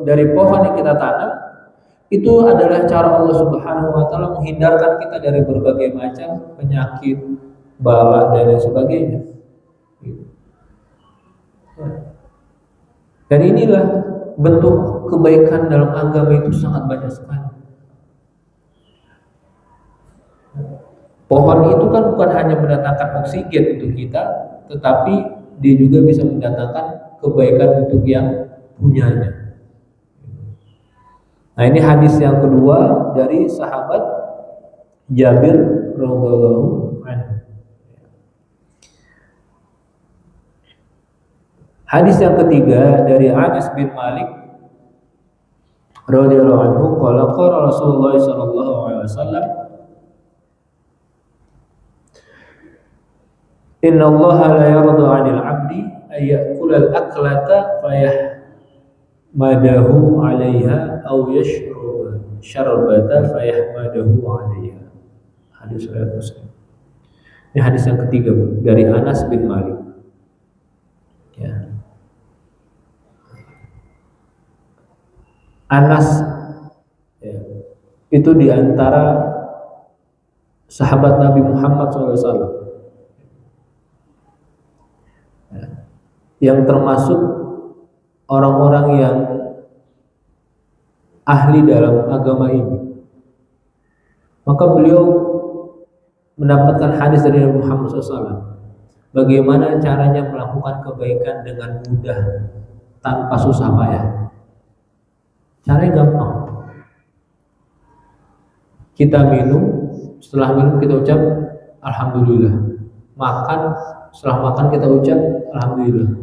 dari pohon yang kita tanam, itu adalah cara Allah Subhanahu wa taala menghindarkan kita dari berbagai macam penyakit, bala dan lain sebagainya. Dan inilah bentuk kebaikan dalam agama itu sangat banyak sekali. Pohon itu kan bukan hanya mendatangkan oksigen untuk kita, tetapi dia juga bisa mendatangkan kebaikan untuk yang punyanya. Nah, ini hadis yang kedua dari sahabat Jabir radhiyallahu anhu. Hadis yang ketiga dari Anas bin Malik radhiyallahu anhu, qala Rasulullah sallallahu alaihi wasallam, inna Allah la yarda 'anil 'abdi ay ya'kula al-aklata fayahmadahu 'alaiha aw yashruba syarbata fayahmadahu 'alaiha. Hadis riwayat Muslim. Ini hadis yang ketiga dari Anas bin Malik. Ya. Anas ya, itu diantara sahabat Nabi Muhammad SAW ya, yang termasuk orang-orang yang ahli dalam agama ini. Maka beliau mendapatkan hadis dari Nabi Muhammad SAW, bagaimana caranya melakukan kebaikan dengan mudah tanpa susah payah. Caranya gampang. Kita minum, setelah minum kita ucap alhamdulillah. Makan, setelah makan kita ucap alhamdulillah.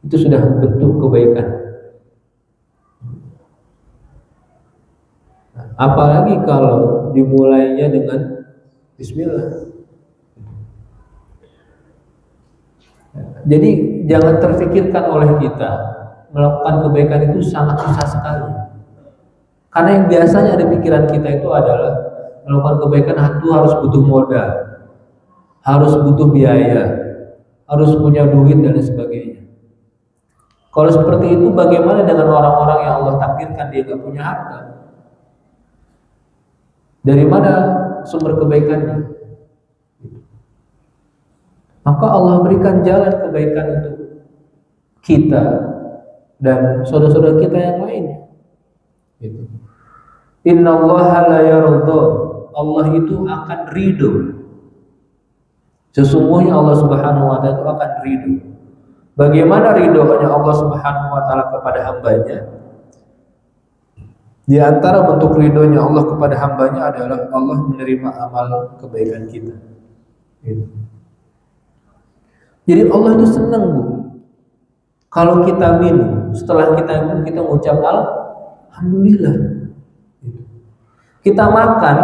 Itu sudah bentuk kebaikan. Apalagi kalau dimulainya dengan bismillah. Jadi jangan terfikirkan oleh kita melakukan kebaikan itu sangat susah sekali. Karena yang biasanya ada pikiran kita itu adalah melakukan kebaikan itu harus butuh modal, harus butuh biaya, harus punya duit dan lain sebagainya. Kalau seperti itu, bagaimana dengan orang-orang yang Allah takdirkan dia gak punya harta? Dari mana sumber kebaikannya? Maka Allah berikan jalan kebaikan untuk kita dan saudara-saudara kita yang lainnya. Gitu. Innallaha la yardha. Allah itu akan ridho. Sesungguhnya Allah Subhanahu wa taala itu akan ridho. Bagaimana ridhonya Allah Subhanahu wa taala kepada hambanya? Di antara bentuk ridhonya Allah kepada hambanya adalah Allah menerima amal kebaikan kita. Gitu. Jadi Allah itu senang, Bu. Kalau kita minum, setelah kita minum kita mengucap alhamdulillah. Gitu. Kita makan,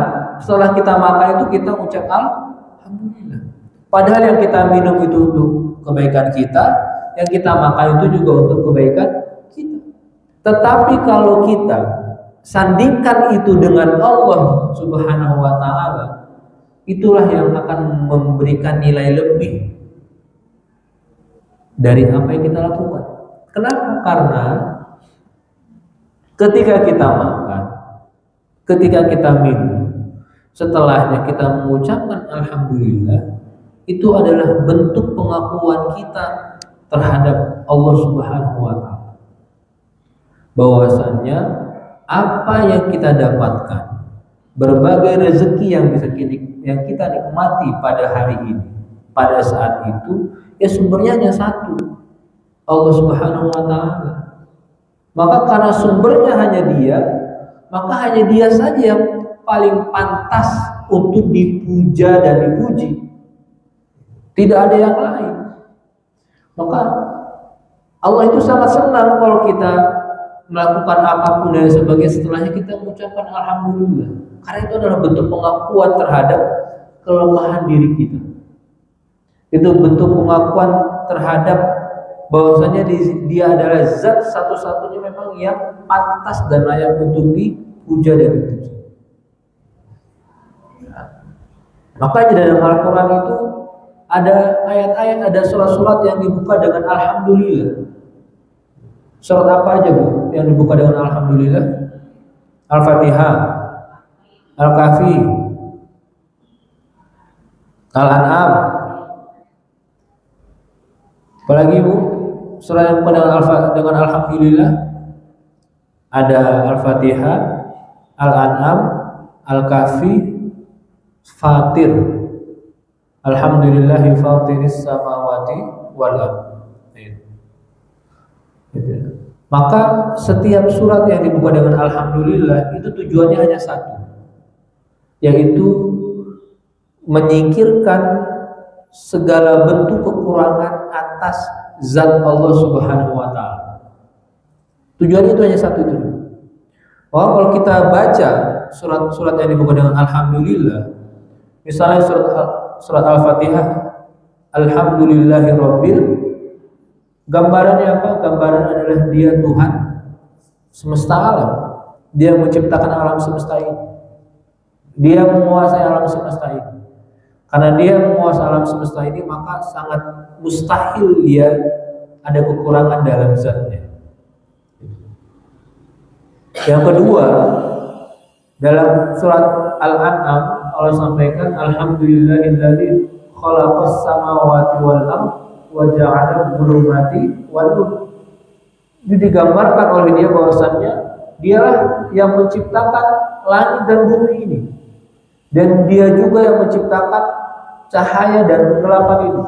setelah kita makan itu kita mengucap alhamdulillah. Padahal yang kita minum itu untuk kebaikan kita, yang kita makan itu juga untuk kebaikan kita. Tetapi kalau kita sandingkan itu dengan Allah Subhanahu wa taala, itulah yang akan memberikan nilai lebih dari apa yang kita lakukan. Kenapa? Karena ketika kita makan, ketika kita minum, setelahnya kita mengucapkan alhamdulillah, itu adalah bentuk pengakuan kita terhadap Allah Subhanahu wa taala. Bahwasannya apa yang kita dapatkan, berbagai rezeki yang kita nikmati pada hari ini, pada saat itu, ya sumbernya hanya satu, Allah Subhanahu wa taala. Maka karena sumbernya hanya Dia, maka hanya Dia saja yang paling pantas untuk dipuja dan dipuji. Tidak ada yang lain. Maka Allah itu sangat senang kalau kita melakukan apapun dan sebagainya, setelahnya kita mengucapkan alhamdulillah. Karena itu adalah bentuk pengakuan terhadap kelemahan diri kita. Itu bentuk pengakuan terhadap bahwasanya Dia adalah zat satu-satunya memang yang pantas dan layak untuk dipuja dan dipuji. Makanya dalam Al-Quran itu ada ayat-ayat, ada surat-surat yang dibuka dengan alhamdulillah. Surat apa aja, Bu, yang dibuka dengan alhamdulillah? Al-Fatihah, Al-Kahfi, Al-An'am. Apalagi, Bu, surah yang dibuka dengan alhamdulillah ada Al-Fatihah, Al-An'am, Al-Kahfi, Fatir. Alhamdulillahi fatiris samawati wal ardh. Maka setiap surat yang dibuka dengan alhamdulillah itu tujuannya hanya satu, yaitu menyingkirkan segala bentuk kekurangan atas zat Allah Subhanahu wa taala. Tujuannya itu hanya satu itu. Kalau kita baca surat-surat yang dibuka dengan alhamdulillah, misalnya surat Al-Fatihah, alhamdulillahirabbil, gambarannya apa? Gambaran adalah Dia Tuhan semesta alam. Dia menciptakan alam semesta ini. Dia menguasai alam semesta ini. Karena Dia menguasai alam semesta ini, maka sangat mustahil Dia ada kekurangan dalam zatnya. Yang kedua, dalam surat Al-An'am Allah sampaikan alhamdulillahilladzi khalaqas samawati wal ardh wa ja'ala dhulumati wan nur. Ini digambarkan oleh Dia bahwasannya Dialah yang menciptakan langit dan bumi ini, dan Dia juga yang menciptakan cahaya dan kegelapan ini.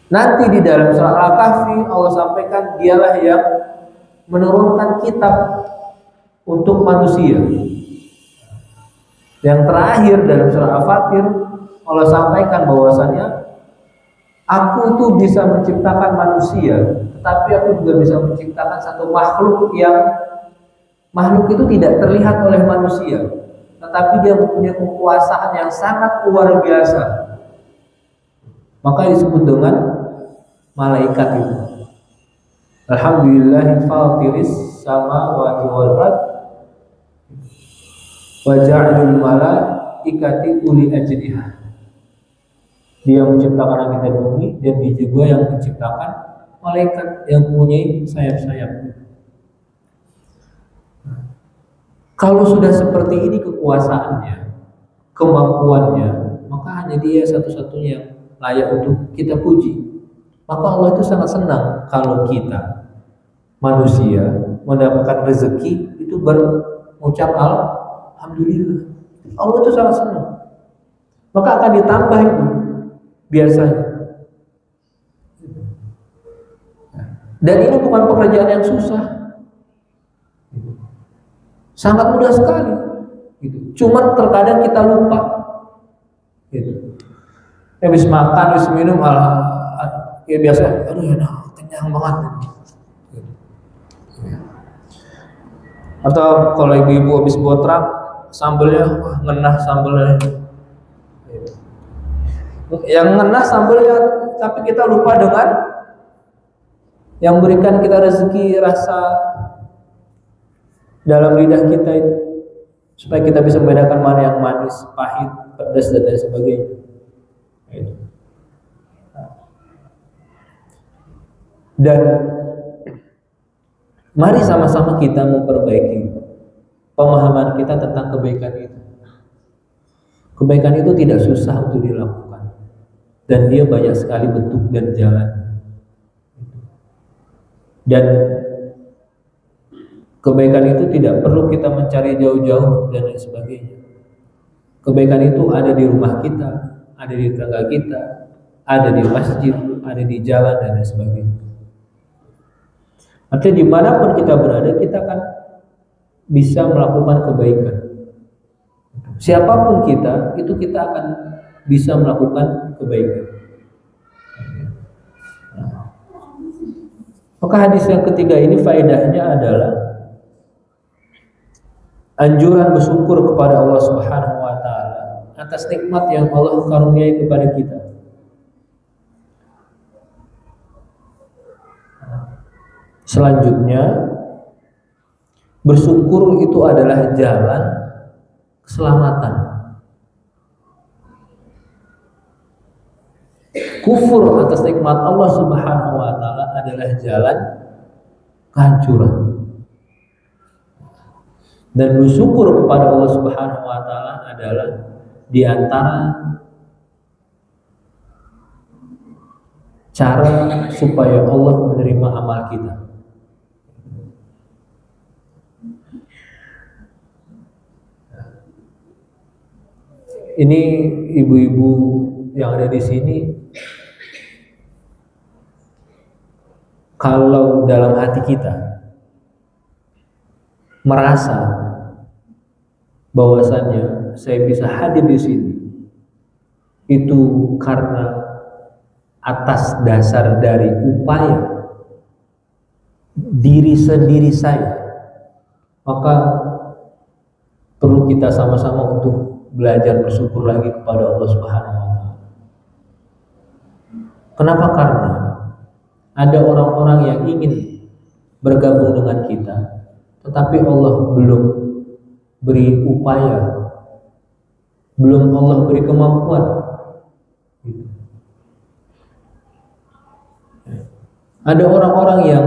Nanti di dalam surah Al-Kahfi Allah sampaikan Dialah yang menurunkan kitab untuk manusia. Yang terakhir dalam surah Al-Fatir Allah sampaikan bahwasannya Aku tuh bisa menciptakan manusia, tetapi aku juga bisa menciptakan satu makhluk yang makhluk itu tidak terlihat oleh manusia, tetapi dia mempunyai kekuasaan yang sangat luar biasa. Maka disebut dengan malaikat itu. Alhamdulillahi fatiris samawati wal ard wa ja'alul malaikati uli ajnihah. Dia menciptakan langit dan bumi, dan dia juga yang menciptakan malaikat yang mempunyai sayap-sayap. Kalau sudah seperti ini kekuasaannya, kemampuannya, maka hanya dia satu-satunya yang layak untuk kita puji. Maka Allah itu sangat senang kalau kita manusia mendapatkan rezeki itu berucap alhamdulillah. Allah itu sangat senang. Maka akan ditambah itu biasanya. Dan ini bukan pekerjaan yang susah. Sangat mudah sekali. Cuman terkadang kita lupa. Habis makan, habis minum, ya biasa, aduh enak, kenyang banget. Atau kalau ibu-ibu habis botrang, sambelnya, ngenah sambelnya. Yang ngenah sambelnya, tapi kita lupa dengan yang berikan kita rezeki, rasa dalam lidah kita itu, supaya kita bisa membedakan mana yang manis, pahit, pedas dan lain sebagainya. Dan mari sama-sama kita memperbaiki pemahaman kita tentang kebaikan itu. Kebaikan itu tidak susah untuk dilakukan, dan dia banyak sekali bentuk dan jalan. Dan kebaikan itu tidak perlu kita mencari jauh-jauh dan lain sebagainya. Kebaikan itu ada di rumah kita, ada di tetangga kita, ada di masjid, ada di jalan dan lain sebagainya. Artinya dimanapun kita berada, kita akan bisa melakukan kebaikan. Siapapun kita, itu kita akan bisa melakukan kebaikan. Maka hadis yang ketiga ini faedahnya adalah anjuran bersyukur kepada Allah Subhanahu wa taala atas nikmat yang Allah karuniai kepada kita. Selanjutnya, bersyukur itu adalah jalan keselamatan. Kufur atas nikmat Allah Subhanahu wa taala adalah jalan kehancuran. Dan bersyukur kepada Allah Subhanahu wa taala adalah di antara cara supaya Allah menerima amal kita. Ini ibu-ibu yang ada di sini, kalau dalam hati kita merasa bahwasannya saya bisa hadir di sini itu karena atas dasar dari upaya diri sendiri saya, maka perlu kita sama-sama untuk belajar bersyukur lagi kepada Allah Subhanahu wa taala. Kenapa? Karena ada orang-orang yang ingin bergabung dengan kita, tetapi Allah belum beri upaya, belum Allah beri kemampuan. Ada orang-orang yang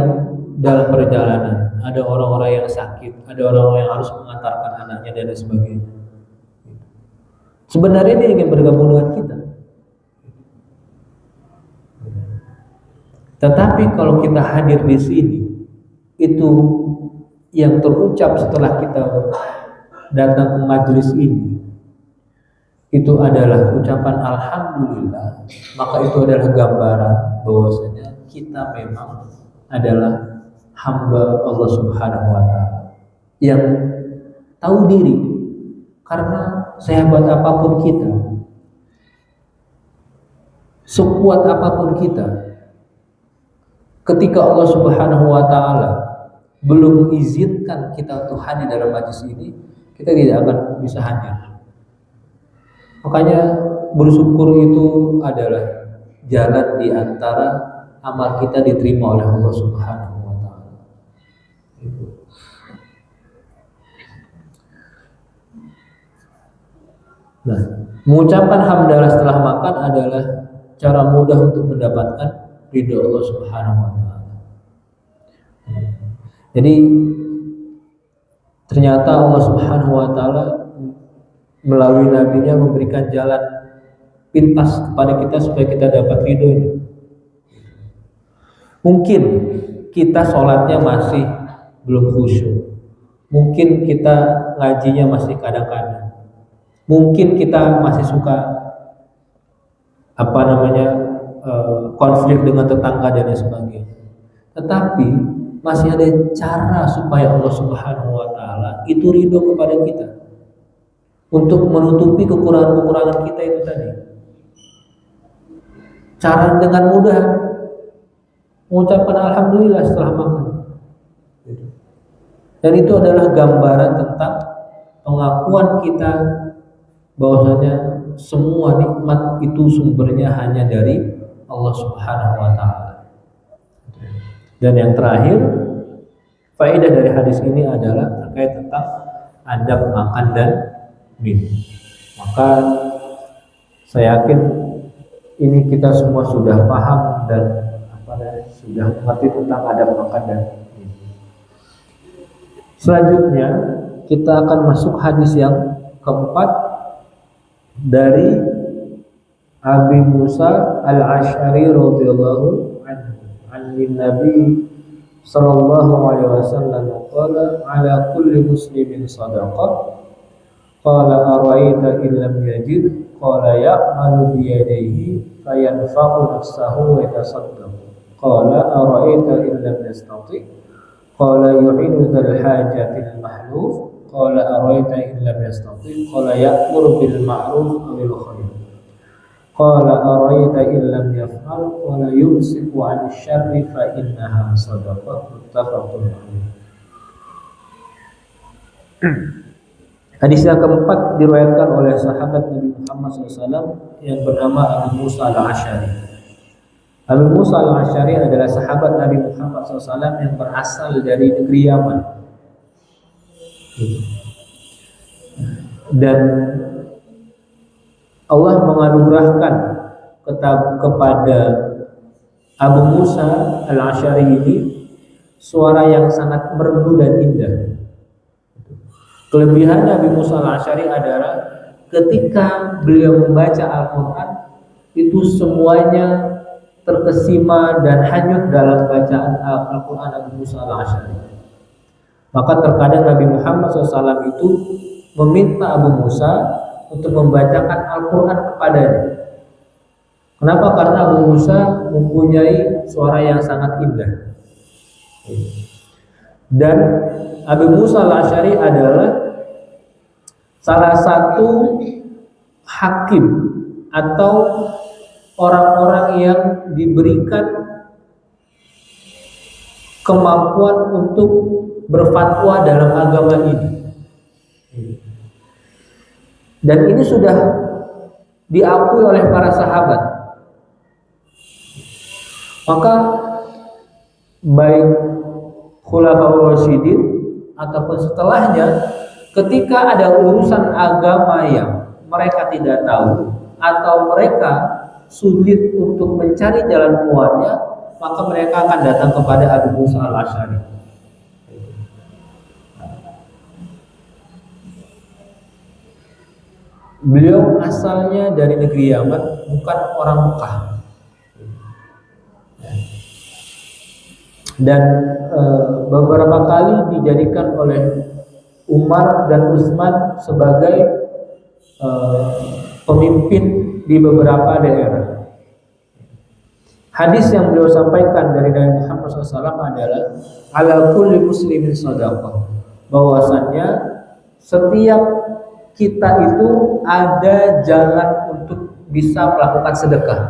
dalam perjalanan, ada orang-orang yang sakit, ada orang-orang yang harus mengantarkan anaknya dan lain sebagainya. Sebenarnya dia ingin bergabung dengan kita, tetapi kalau kita hadir di sini, itu yang terucap setelah kita datang ke majelis ini, itu adalah ucapan alhamdulillah. Maka itu adalah gambaran bahwasanya kita memang adalah hamba Allah Subhanahu wa taala yang tahu diri. Karena sehebat apapun kita, sekuat apapun kita, ketika Allah Subhanahu wa taala belum izinkan kita untuk hadir dalam majlis ini, kita tidak akan bisa hadir. Makanya bersyukur itu adalah jalan di antara amal kita diterima oleh Allah Subhanahu wa Nah, mengucapkan hamdalah setelah makan adalah cara mudah untuk mendapatkan ridho Allah Subhanahu wa taala. Jadi ternyata Allah Subhanahu wa taala melalui nabinya memberikan jalan pintas kepada kita supaya kita dapat ridhonya. Mungkin kita sholatnya masih belum khusyuk, mungkin kita ngajinya masih kadang-kadang, mungkin kita masih suka konflik dengan tetangga dan lain sebagainya. Tetapi masih ada cara supaya Allah Subhanahu wa taala itu ridho kepada kita untuk menutupi kekurangan-kekurangan kita itu tadi. Cara dengan mudah mengucapkan alhamdulillah setelah makan. Dan itu adalah gambaran tentang pengakuan kita bahwasanya semua nikmat itu sumbernya hanya dari Allah Subhanahu wa taala. Dan yang terakhir, faedah dari hadis ini adalah terkait tentang adab makan dan minum. Maka saya yakin ini kita semua sudah paham dan sudah mengerti tentang adab makan dan minum. Selanjutnya kita akan masuk hadis yang keempat dari Abi Musa Al-Asy'ari radhiyallahu anhu. Nabi sallallahu alaihi wasallam qala ala kulli muslimin sadaqah qala araita in lam yajid qala ya'malu bi yadayhi fayanfa'u nafsahu wa yatasaddaq qala araita in lam yastati qala yu'inu dzal hajatil mahluf qala araita in lam yastati qala ya'muru bil ma'ruf wa bil khair qala araita in lam yaf'al qala yumsiku 'anil syarri fa innaha shadaqah muttafaqun alaih. Hadis yang keempat diriwayatkan oleh sahabat Nabi Muhammad SAW yang bernama Abu Musa Al-Asy'ari. Abu Musa Al-Asy'ari adalah sahabat Nabi Muhammad SAW yang berasal dari negeri Yaman. Dan Allah menganugerahkan kepada Abu Musa Al-Asy'ari ini suara yang sangat merdu dan indah. Kelebihan Nabi Musa Al-Asy'ari adalah ketika beliau membaca Al-Quran itu semuanya terkesima dan hanyut dalam bacaan Al-Quran Abu Musa Al-Asy'ari. Maka terkadang Nabi Muhammad SAW itu meminta Abu Musa untuk membacakan Al-Quran kepadanya. Kenapa? Karena Abu Musa mempunyai suara yang sangat indah. Dan Abu Musa Al-Asy'ari adalah salah satu hakim atau orang-orang yang diberikan kemampuan untuk berfatwa dalam agama ini. Dan ini sudah diakui oleh para sahabat. Maka baik Khulafaur Rasyidin ataupun setelahnya, ketika ada urusan agama yang mereka tidak tahu atau mereka sulit untuk mencari jalan keluarnya, maka mereka akan datang kepada Abu Musa Al-Asy'ari. Beliau asalnya dari negeri Yaman, bukan orang Mekah. Dan beberapa kali dijadikan oleh Umar dan Utsman sebagai pemimpin di beberapa daerah. Hadis yang beliau sampaikan dari Nabi Muhammad SAW adalah ala kulli muslimin shadaqah, bahwasannya setiap kita itu ada jalan untuk bisa melakukan sedekah.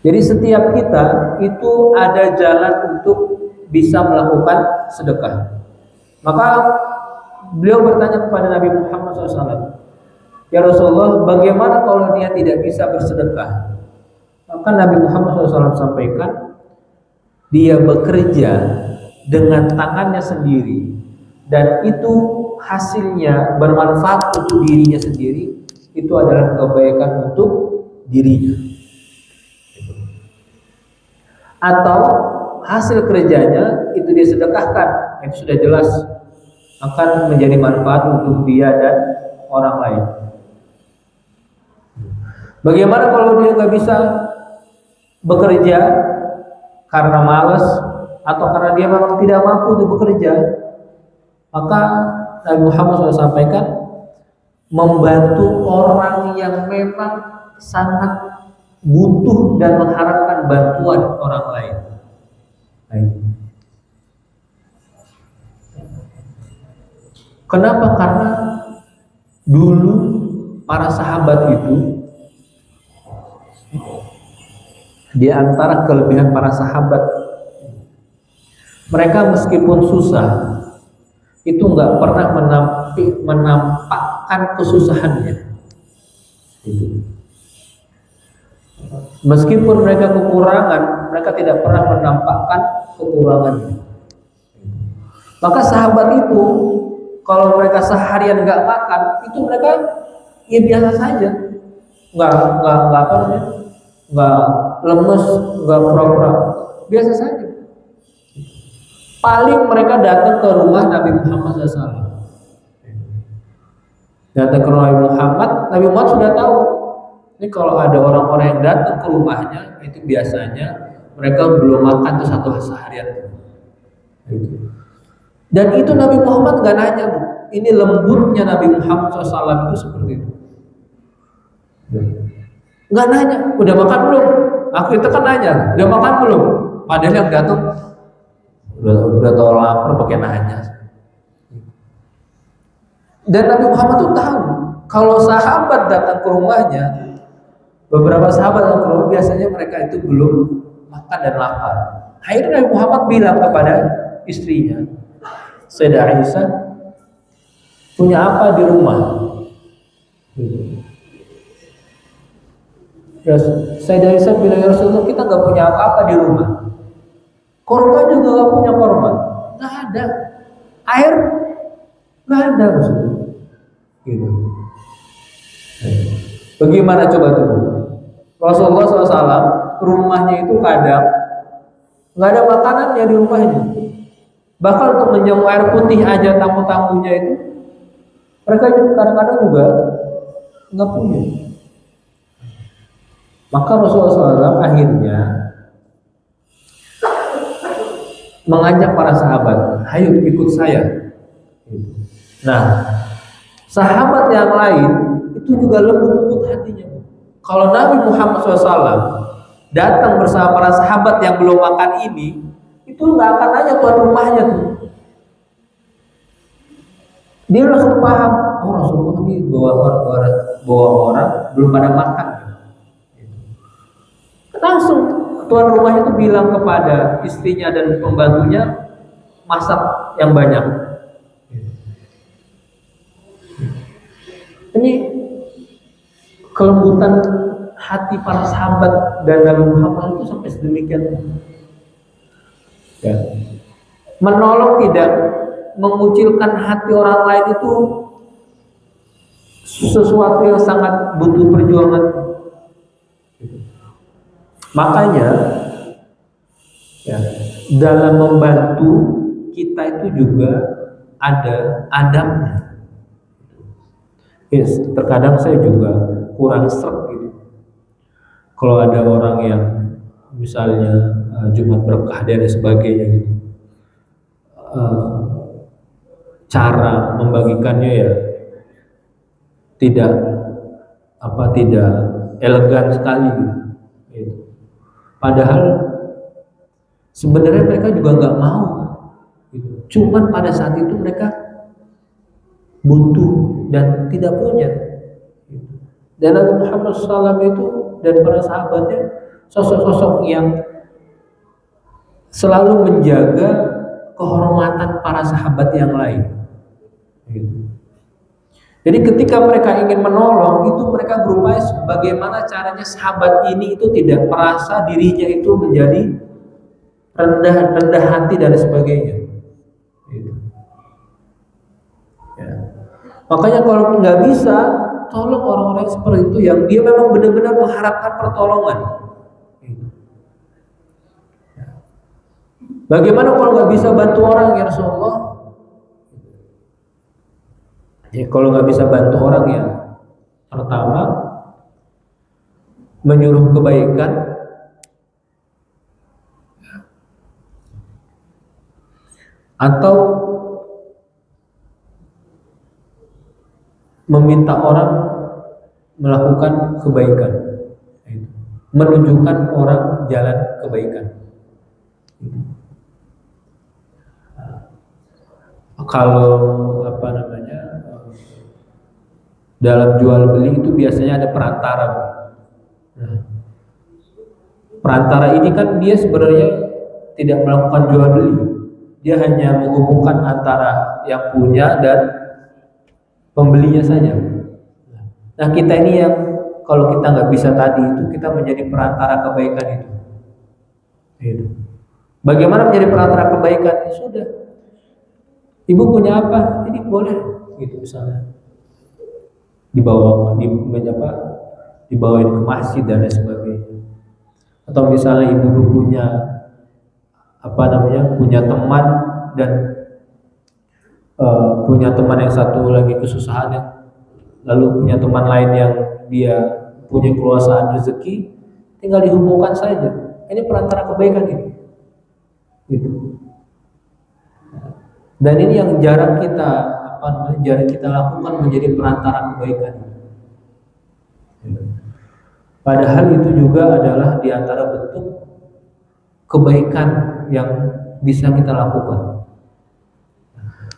Jadi setiap kita itu ada jalan untuk bisa melakukan sedekah. Maka beliau bertanya kepada Nabi Muhammad SAW, ya Rasulullah, bagaimana kalau dia tidak bisa bersedekah? Maka Nabi Muhammad SAW sampaikan, dia bekerja dengan tangannya sendiri, dan itu hasilnya bermanfaat untuk dirinya sendiri, itu adalah kebaikan untuk dirinya. Atau hasil kerjanya itu dia sedekahkan, itu sudah jelas akan menjadi manfaat untuk dia dan orang lain. Bagaimana kalau dia nggak bisa bekerja karena malas atau karena dia memang tidak mampu untuk bekerja? Maka Nabi Muhammad SAW sampaikan, membantu orang yang memang sangat butuh dan mengharapkan bantuan orang lain. Kenapa? Karena dulu para sahabat itu, di antara kelebihan para sahabat, mereka meskipun susah itu nggak pernah menampakkan kesusahannya. Meskipun mereka kekurangan, mereka tidak pernah menampakkan kekurangannya. Maka sahabat itu, kalau mereka seharian nggak makan, itu mereka ya biasa saja, nggak apa namanya, nggak lemes, nggak pura-pura, biasa saja. Paling mereka datang ke rumah Nabi Muhammad SAW. Datang ke rumah Nabi Muhammad sudah tahu. Ini kalau ada orang-orang yang datang ke rumahnya, itu biasanya mereka belum makan tuh satu seharian. Dan itu Nabi Muhammad gak nanya, Bu. Ini lembutnya Nabi Muhammad SAW itu seperti itu. Gak nanya, udah makan belum? Aku itu kan nanya, udah makan belum? Padahal yang datang udah tau lapar pakai nanya. Dan Nabi Muhammad tuh tahu kalau sahabat datang ke rumahnya, beberapa sahabat yang ke rumah biasanya mereka itu belum makan dan lapar. Akhirnya Nabi Muhammad bilang kepada istrinya, Sayyidah Aisyah, punya apa di rumah? Ya, Sayyidah Aisyah bilang, ya Rasulullah, kita nggak punya apa-apa di rumah. Korban juga nggak punya korban, nggak ada. Air nggak ada, Rasulullah. Gitu. Bagaimana coba tuh? Rasulullah SAW rumahnya itu kadang nggak ada makanannya di rumahnya. Bahkan untuk menjamu air putih aja tamu-tamunya itu mereka juga kadang-kadang juga nggak punya. Maka Rasulullah SAW akhirnya mengajak para sahabat, ayo ikut saya. Nah, sahabat yang lain itu juga lembut-lembut hatinya. Kalau Nabi Muhammad SAW datang bersama para sahabat yang belum makan ini, itu nggak akan nanya tuan rumahnya tuh. Dia langsung paham, oh Rasulullah ini bawa orang belum pada makan. Langsung tuan rumahnya itu bilang kepada istrinya dan pembantunya, masak yang banyak. Ini kelembutan hati para sahabat dan Nabi Muhammad itu sampai sedemikian. Ya. Menolong tidak mengucilkan hati orang lain itu sesuatu yang sangat butuh perjuangan. Makanya ya, dalam membantu kita itu juga ada adabnya. Yes, terkadang saya juga kurang sreg gitu. Kalau ada orang yang misalnya Jumat berkah dan sebagainya gitu, cara membagikannya ya tidak elegan sekali gitu. Padahal sebenarnya mereka juga nggak mau gitu. Cuman pada saat itu mereka butuh dan tidak punya. Dan Nabi Muhammad SAW itu dan para sahabatnya sosok-sosok yang selalu menjaga kehormatan para sahabat yang lain. Jadi ketika mereka ingin menolong, itu mereka berupaya bagaimana caranya sahabat ini itu tidak merasa dirinya itu menjadi rendah hati dan sebagainya. Makanya kalau nggak bisa, tolong orang-orang seperti itu yang dia memang benar-benar mengharapkan pertolongan. Bagaimana kalau nggak bisa bantu orang ya Rasulullah? Ya kalau nggak bisa bantu orang ya, pertama menyuruh kebaikan, atau meminta orang melakukan kebaikan, menunjukkan orang jalan kebaikan. Kalau dalam jual beli itu biasanya ada perantara. Nah, perantara ini kan dia sebenarnya tidak melakukan jual beli, dia hanya menghubungkan antara yang punya dan pembelinya saja. Nah kita ini yang kalau kita nggak bisa tadi itu, kita menjadi perantara kebaikan itu. Bagaimana menjadi perantara kebaikan? Ya sudah, ibu punya apa? Ini boleh, gitu misalnya. Dibawain ke masjid dan lain sebagainya. Atau misalnya ibu punya punya teman dan punya teman yang satu lagi kesusahan, lalu punya teman lain yang dia punya keluasaan rezeki, tinggal dihubungkan saja. Ini perantara kebaikan ini. Gitu. Dan ini yang jarang kita lakukan, menjadi perantara kebaikan. Padahal itu juga adalah di antara bentuk kebaikan yang bisa kita lakukan.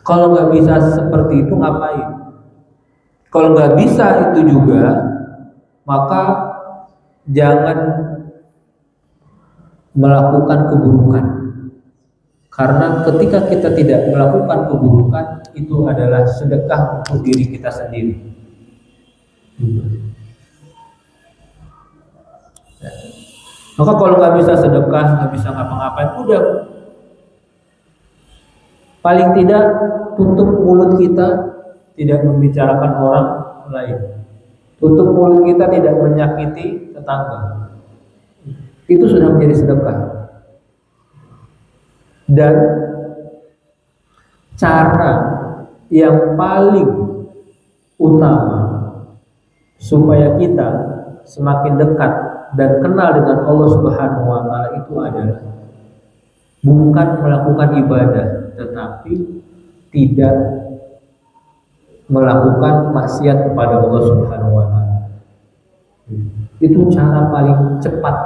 Kalau nggak bisa seperti itu ngapain? Kalau nggak bisa itu juga, maka jangan melakukan keburukan. Karena ketika kita tidak melakukan keburukan, itu adalah sedekah untuk diri kita sendiri. Maka kalau nggak bisa sedekah, nggak bisa ngapa-ngapain, udah, paling tidak tutup mulut kita tidak membicarakan orang lain, tutup mulut kita tidak menyakiti tetangga, itu sudah menjadi sedekah. Dan cara yang paling utama supaya kita semakin dekat dan kenal dengan Allah Subhanahu wa taala itu adalah bukan melakukan ibadah, tetapi tidak melakukan maksiat kepada Allah Subhanahu wa taala. Itu cara paling cepat.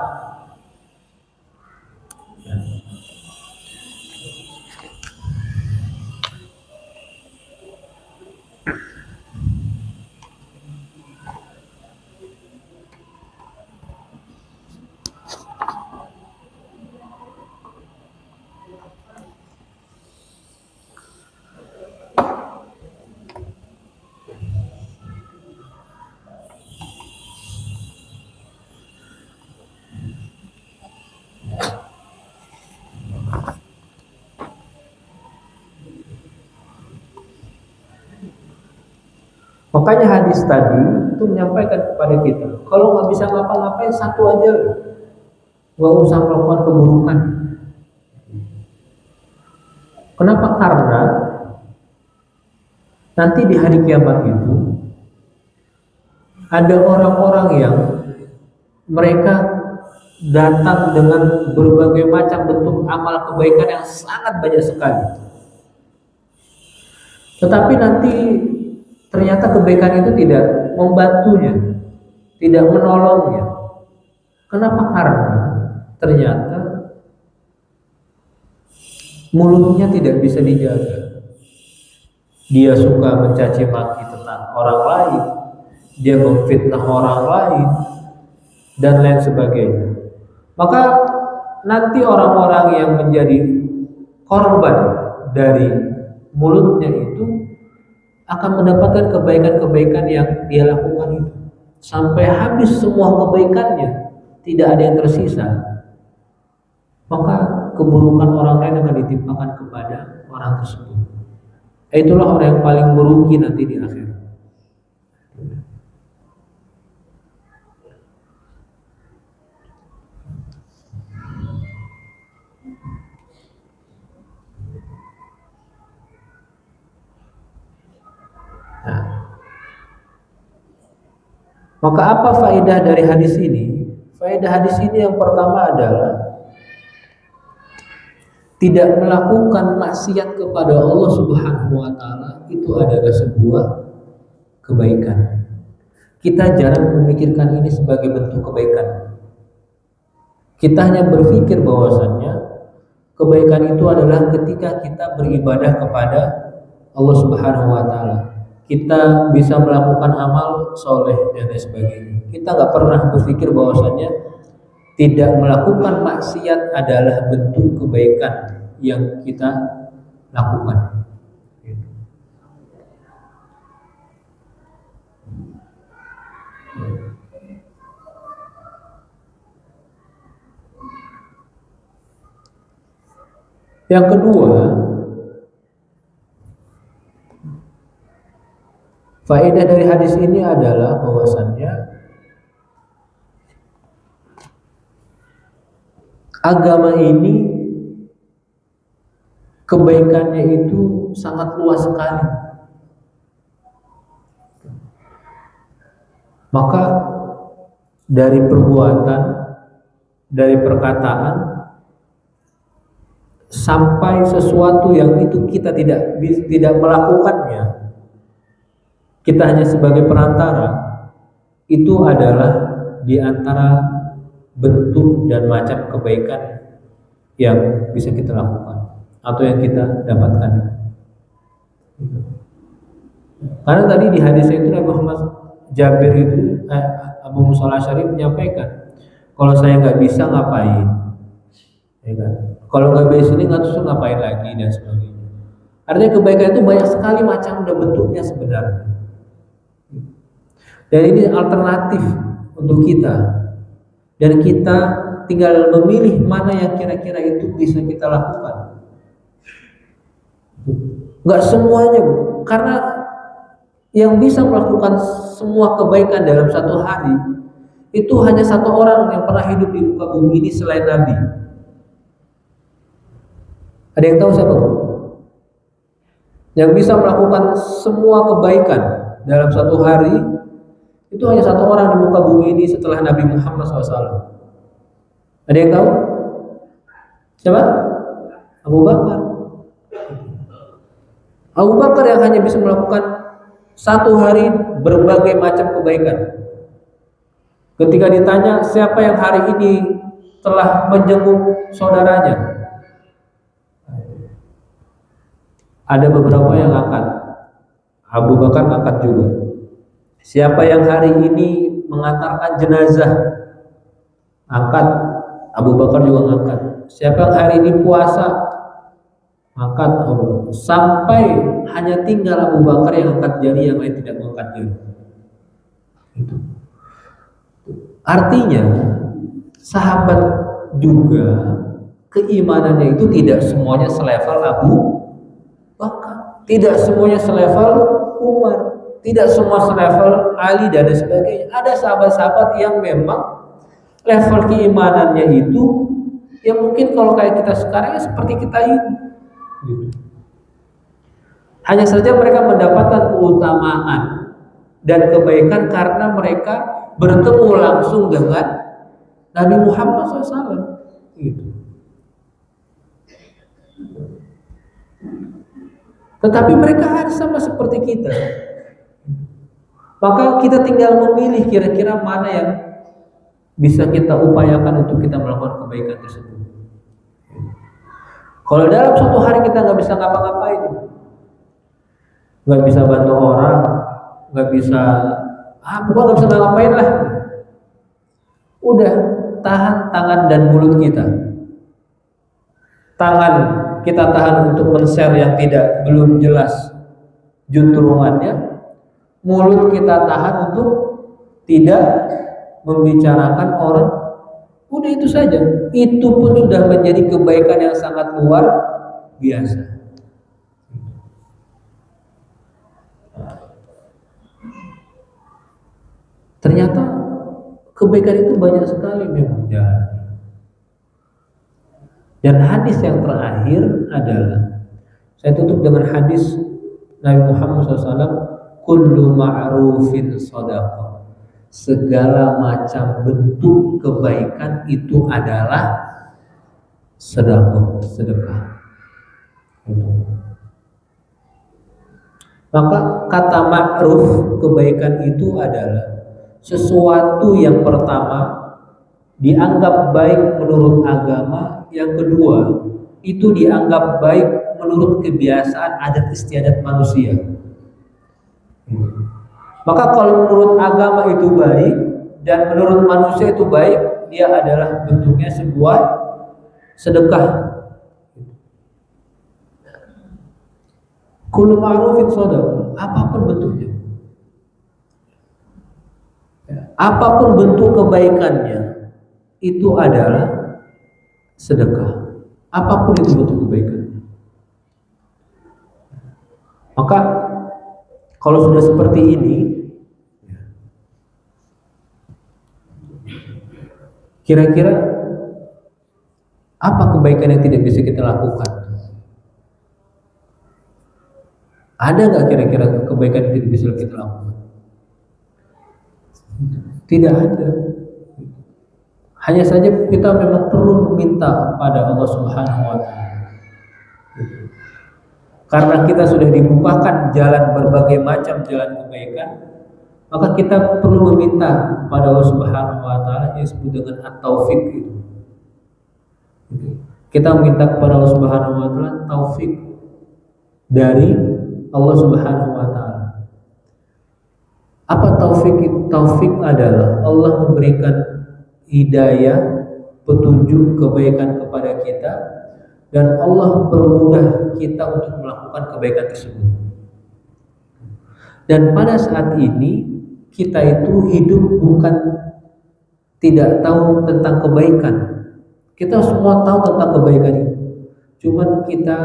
Makanya hadis tadi itu menyampaikan kepada kita, kalau nggak bisa ngapa-ngapain, satu aja, nggak usah melakukan keburukan. Kenapa? Karena nanti di hari kiamat itu ada orang-orang yang mereka datang dengan berbagai macam bentuk amal kebaikan yang sangat banyak sekali, tetapi nanti ternyata kebaikan itu tidak membantunya, tidak menolongnya. Kenapa? Karena ternyata mulutnya tidak bisa dijaga. Dia suka mencaci maki tentang orang lain, dia memfitnah orang lain, dan lain sebagainya. Maka nanti orang-orang yang menjadi korban dari mulutnya itu akan mendapatkan kebaikan-kebaikan yang dia lakukan itu. Sampai habis semua kebaikannya, tidak ada yang tersisa. Maka keburukan orang lain akan ditimpakan kepada orang tersebut. Itulah orang yang paling merugi nanti di akhirat. Maka apa faedah dari hadis ini? Faedah hadis ini yang pertama adalah tidak melakukan maksiat kepada Allah Subhanahu wa taala itu adalah sebuah kebaikan. Kita jarang memikirkan ini sebagai bentuk kebaikan. Kita hanya berpikir bahwasannya kebaikan itu adalah ketika kita beribadah kepada Allah Subhanahu wa taala. Kita bisa melakukan amal soleh dan lain sebagainya. Kita nggak pernah berpikir bahwasannya tidak melakukan maksiat adalah bentuk kebaikan yang kita lakukan. Yang kedua, faedah dari hadis ini adalah bahwasannya agama ini kebaikannya itu sangat luas sekali. Maka dari perbuatan, dari perkataan, sampai sesuatu yang itu kita tidak melakukannya, kita hanya sebagai perantara, itu adalah di antara bentuk dan macam kebaikan yang bisa kita lakukan atau yang kita dapatkan. Karena tadi di hadis itu Nabi Muhammad Jabir itu Abu Musa al-Asy'ari menyampaikan, kalau saya nggak bisa ngapain, ya kan? Kalau nggak bisa ini nggak tahu ngapain lagi dan sebagainya. Artinya kebaikan itu banyak sekali macam dan bentuknya sebenarnya. Dan ini alternatif untuk kita. Dan kita tinggal memilih mana yang kira-kira itu bisa kita lakukan. Nggak semuanya, Bu. Karena yang bisa melakukan semua kebaikan dalam satu hari itu hanya satu orang yang pernah hidup di muka bumi ini selain Nabi. Ada yang tahu siapa, Bu? Yang bisa melakukan semua kebaikan dalam satu hari itu hanya satu orang di muka bumi ini setelah Nabi Muhammad SAW. Ada yang tahu? Siapa? Abu Bakar. Abu Bakar yang hanya bisa melakukan satu hari berbagai macam kebaikan. Ketika ditanya siapa yang hari ini telah menjenguk saudaranya, ada beberapa yang angkat. Abu Bakar angkat juga. Siapa yang hari ini mengantarkan jenazah, angkat. Abu Bakar juga angkat. Siapa yang hari ini puasa, angkat. Sampai hanya tinggal Abu Bakar yang angkat jari, yang lain tidak mengangkat jari. Itu. Artinya sahabat juga keimanannya itu tidak semuanya selevel Abu Bakar, tidak semuanya selevel Umar, tidak semua selevel Ali dan sebagainya. Ada sahabat-sahabat yang memang level keimanannya itu yang mungkin kalau kayak kita sekarang ya seperti kita ini. Gitu. Hanya saja mereka mendapatkan keutamaan dan kebaikan karena mereka bertemu langsung dengan Nabi Muhammad SAW. Gitu. Tetapi mereka harus sama seperti kita. Maka kita tinggal memilih kira-kira mana yang bisa kita upayakan untuk kita melakukan kebaikan tersebut. Kalau dalam suatu hari kita nggak bisa ngapa-ngapain, nggak bisa bantu orang, nggak bisa, pokoknya nggak bisa ngapain lah. Udah, tahan tangan dan mulut kita. Tangan kita tahan untuk men-share yang belum jelas juntrungannya. Mulut kita tahan untuk tidak membicarakan orang. Udah itu saja. Itu pun sudah menjadi kebaikan yang sangat luar biasa. Ternyata kebaikan itu banyak sekali memang jalannya. Dan hadis yang terakhir adalah, saya tutup dengan hadis Nabi Muhammad SAW, kullu ma'rufin sadaqah. segala macam bentuk kebaikan itu adalah sedekah. Maka kata ma'ruf kebaikan itu adalah sesuatu yang pertama dianggap baik menurut agama, yang kedua itu dianggap baik menurut kebiasaan adat istiadat manusia. Maka kalau menurut agama itu baik dan menurut manusia itu baik, dia adalah bentuknya sebuah sedekah. Kullu ma'rufin shadaqah, apapun bentuknya. Apapun bentuk kebaikannya itu adalah sedekah. Apapun itu bentuk kebaikannya. Maka kalau sudah seperti ini, kira-kira apa kebaikan yang tidak bisa kita lakukan? Ada nggak kira-kira kebaikan yang tidak bisa kita lakukan? Tidak ada. Hanya saja kita memang perlu meminta pada Allah Subhanahu wa Ta'ala. Karena kita sudah dibukakan jalan berbagai macam jalan kebaikan, maka kita perlu meminta pada Allah Subhanahu wa Ta'ala yang disebut dengan at-taufik itu. Kita meminta kepada Allah Subhanahu wa Ta'ala taufik dari Allah Subhanahu wa Ta'ala. Apa taufik itu? Taufik adalah Allah memberikan hidayah, petunjuk kebaikan kepada kita, dan Allah permudah kita untuk melakukan kebaikan tersebut. Dan pada saat ini kita itu hidup bukan tidak tahu tentang kebaikan. Kita semua tahu tentang kebaikan itu. Cuman kita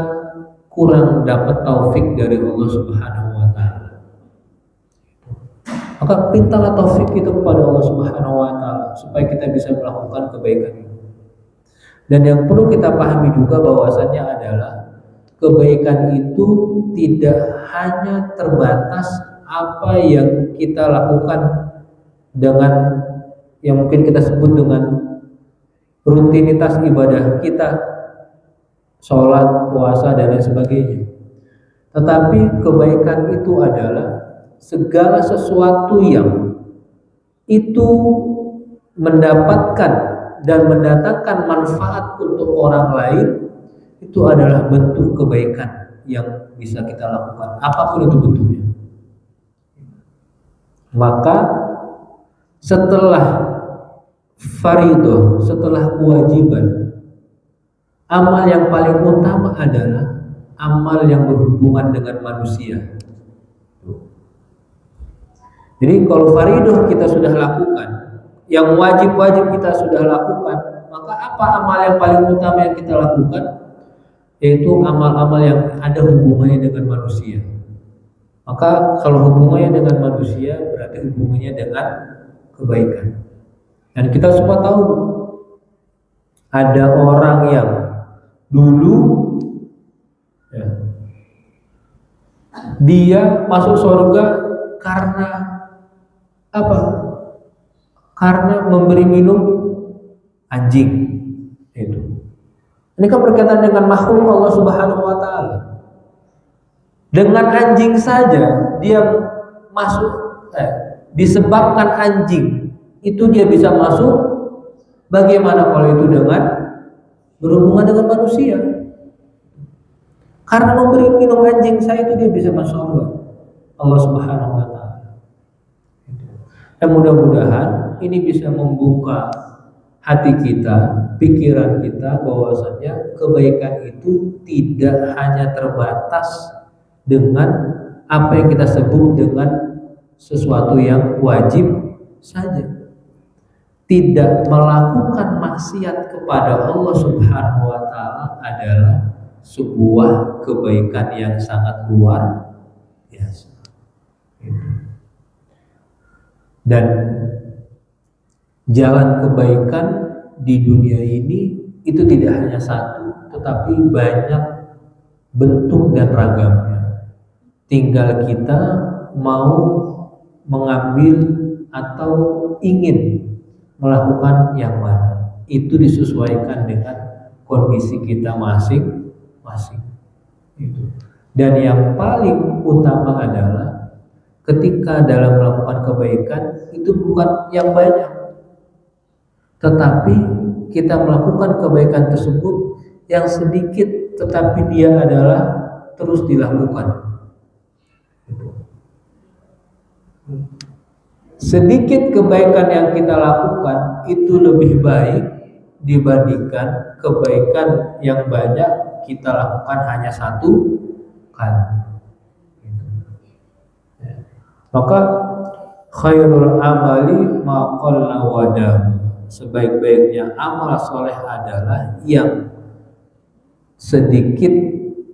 kurang dapat taufik dari Allah Subhanahu wa Ta'ala. Maka mintalah taufik itu kepada Allah Subhanahu wa Ta'ala supaya kita bisa melakukan kebaikan itu. Dan yang perlu kita pahami juga bahwasannya adalah kebaikan itu tidak hanya terbatas apa yang kita lakukan dengan yang mungkin kita sebut dengan rutinitas ibadah kita, sholat, puasa, dan lain sebagainya. Tetapi kebaikan itu adalah segala sesuatu yang itu mendapatkan dan mendatangkan manfaat untuk orang lain, itu adalah bentuk kebaikan yang bisa kita lakukan, apapun itu bentuknya. Maka setelah faridah, setelah kewajiban, amal yang paling utama adalah amal yang berhubungan dengan manusia. Jadi kalau faridah kita sudah lakukan, yang wajib-wajib kita sudah lakukan, maka apa amal yang paling utama yang kita lakukan? Yaitu amal-amal yang ada hubungannya dengan manusia. Maka kalau hubungannya dengan manusia berarti hubungannya dengan kebaikan. Dan kita semua tahu ada orang yang dulu dia masuk surga karena apa? Karena memberi minum anjing. Itu. Ini kan berkaitan dengan makhluk Allah Subhanahu wa Ta'ala. Dengan anjing saja dia masuk, disebabkan anjing itu dia bisa masuk. Bagaimana kalau itu dengan berhubungan dengan manusia? Karena memberi minum anjing saya itu dia bisa masuk surga Allah Subhanahu wa Ta'ala. Dan mudah-mudahan ini bisa membuka hati kita, pikiran kita, bahwasanya kebaikan itu tidak hanya terbatas dengan apa yang kita sebut dengan sesuatu yang wajib saja. Tidak melakukan maksiat kepada Allah Subhanahu wa Ta'ala adalah sebuah kebaikan yang sangat luar biasa. Dan jalan kebaikan di dunia ini itu tidak hanya satu, tetapi banyak bentuk dan ragamnya. Tinggal kita mau mengambil atau ingin melakukan yang mana. Itu disesuaikan dengan kondisi kita masing-masing. Dan yang paling utama adalah ketika dalam melakukan kebaikan itu bukan yang banyak, tetapi kita melakukan kebaikan tersebut yang sedikit, tetapi dia adalah terus dilakukan. Sedikit kebaikan yang kita lakukan itu lebih baik dibandingkan kebaikan yang banyak kita lakukan hanya satu kali. Maka khairul amali ma qalla wa dam. Sebaik-baiknya amal soleh adalah yang sedikit,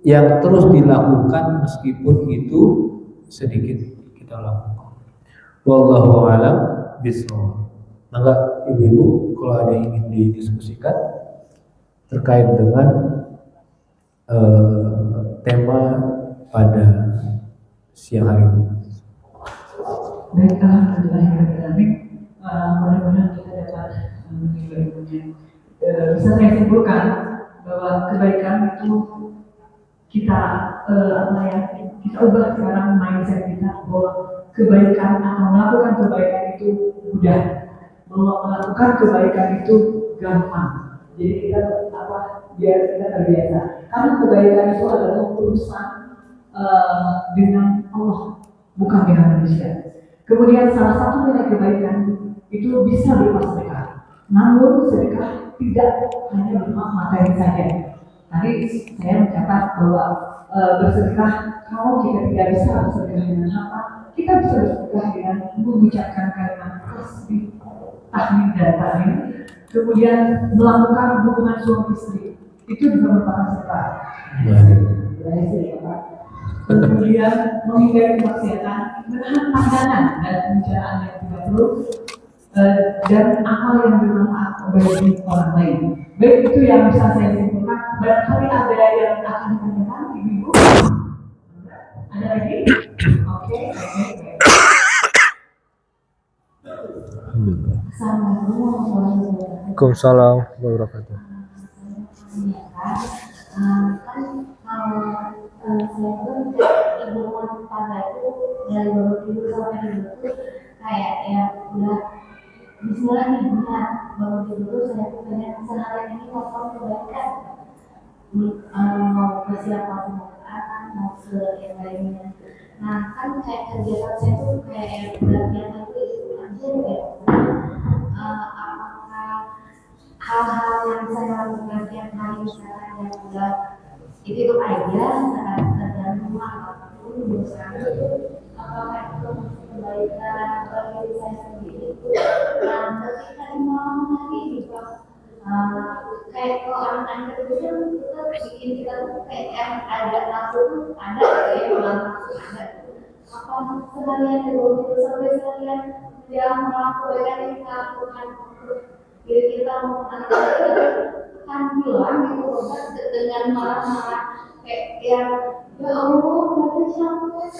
yang terus dilakukan meskipun itu sedikit kita lakukan. Wallahu a'lam bishawab. Maka ibu-ibu, kalau ada yang ingin didiskusikan terkait dengan tema pada siang hari ini. Baik, alhamdulillah. Mudah-mudahan kita dapat menimba ilmunya. Bisa saya simpulkan bahwa kebaikan itu kita kita ubah sekarang mindset kita bahwa kebaikan atau melakukan kebaikan itu mudah, bahwa melakukan kebaikan itu gampang. Jadi kita biar kita terbiasa. Karena kebaikan itu adalah urusan dengan Allah, bukan dengan manusia. Kemudian salah satu nilai kebaikan itu bisa berupa sedekah. Namun sedekah tidak hanya berupa materi saja. Tadi saya mencatat bahwa bersedekah, kalau kita tidak bisa bersedekah dengan harta, kita bisa bersedekah dengan mengucapkan kalimat tasbih, tahmid dan tahmid. Kemudian melakukan hubungan suami istri, itu juga merupakan sedekah. Kemudian menghindari kemaksiatan, menahan pandangan dan pembicaraan yang tidak perlu, dan amal yang bermanfaat bagi orang lain. Baik, itu yang bisa saya simpulkan. Barangkali ada yang akan ditanyakan, ibu-ibu? Ada lagi? Oke. Waalaikumsalam warahmatullahi wabarakatuh. Saya pun ibu rumah tangga itu dari baru tidur sampai tidur tuh kayak ya udah Bismillah nih benar baru tidur saya tuh pengen sehari ini nonton kebaikan, mau ke siapa mau ke anak mau ke yang lainnya. Nah kan kayak kegiatan saya tuh kayak berarti itu aja ya. Apakah hal-hal yang saya lakukan tiap hari sekarang yang udah itu aja tergantung apapun dosa itu, apakah itu kebaikan bagi diri saya sendiri itu. Dan ketika di malam hari juga kayak kalau anak-anak itu tetap bikin kita tuh kayak yang ada nafsu tuh ada kayak malam nafsu ada. Apa sekalian itu sampai sekalian dia melakukan kebaikan yang kita lakukan untuk diri kita mau anak-anak kan bilang gitu obat dengan marah-marah kayak yang ya Allah mereka capek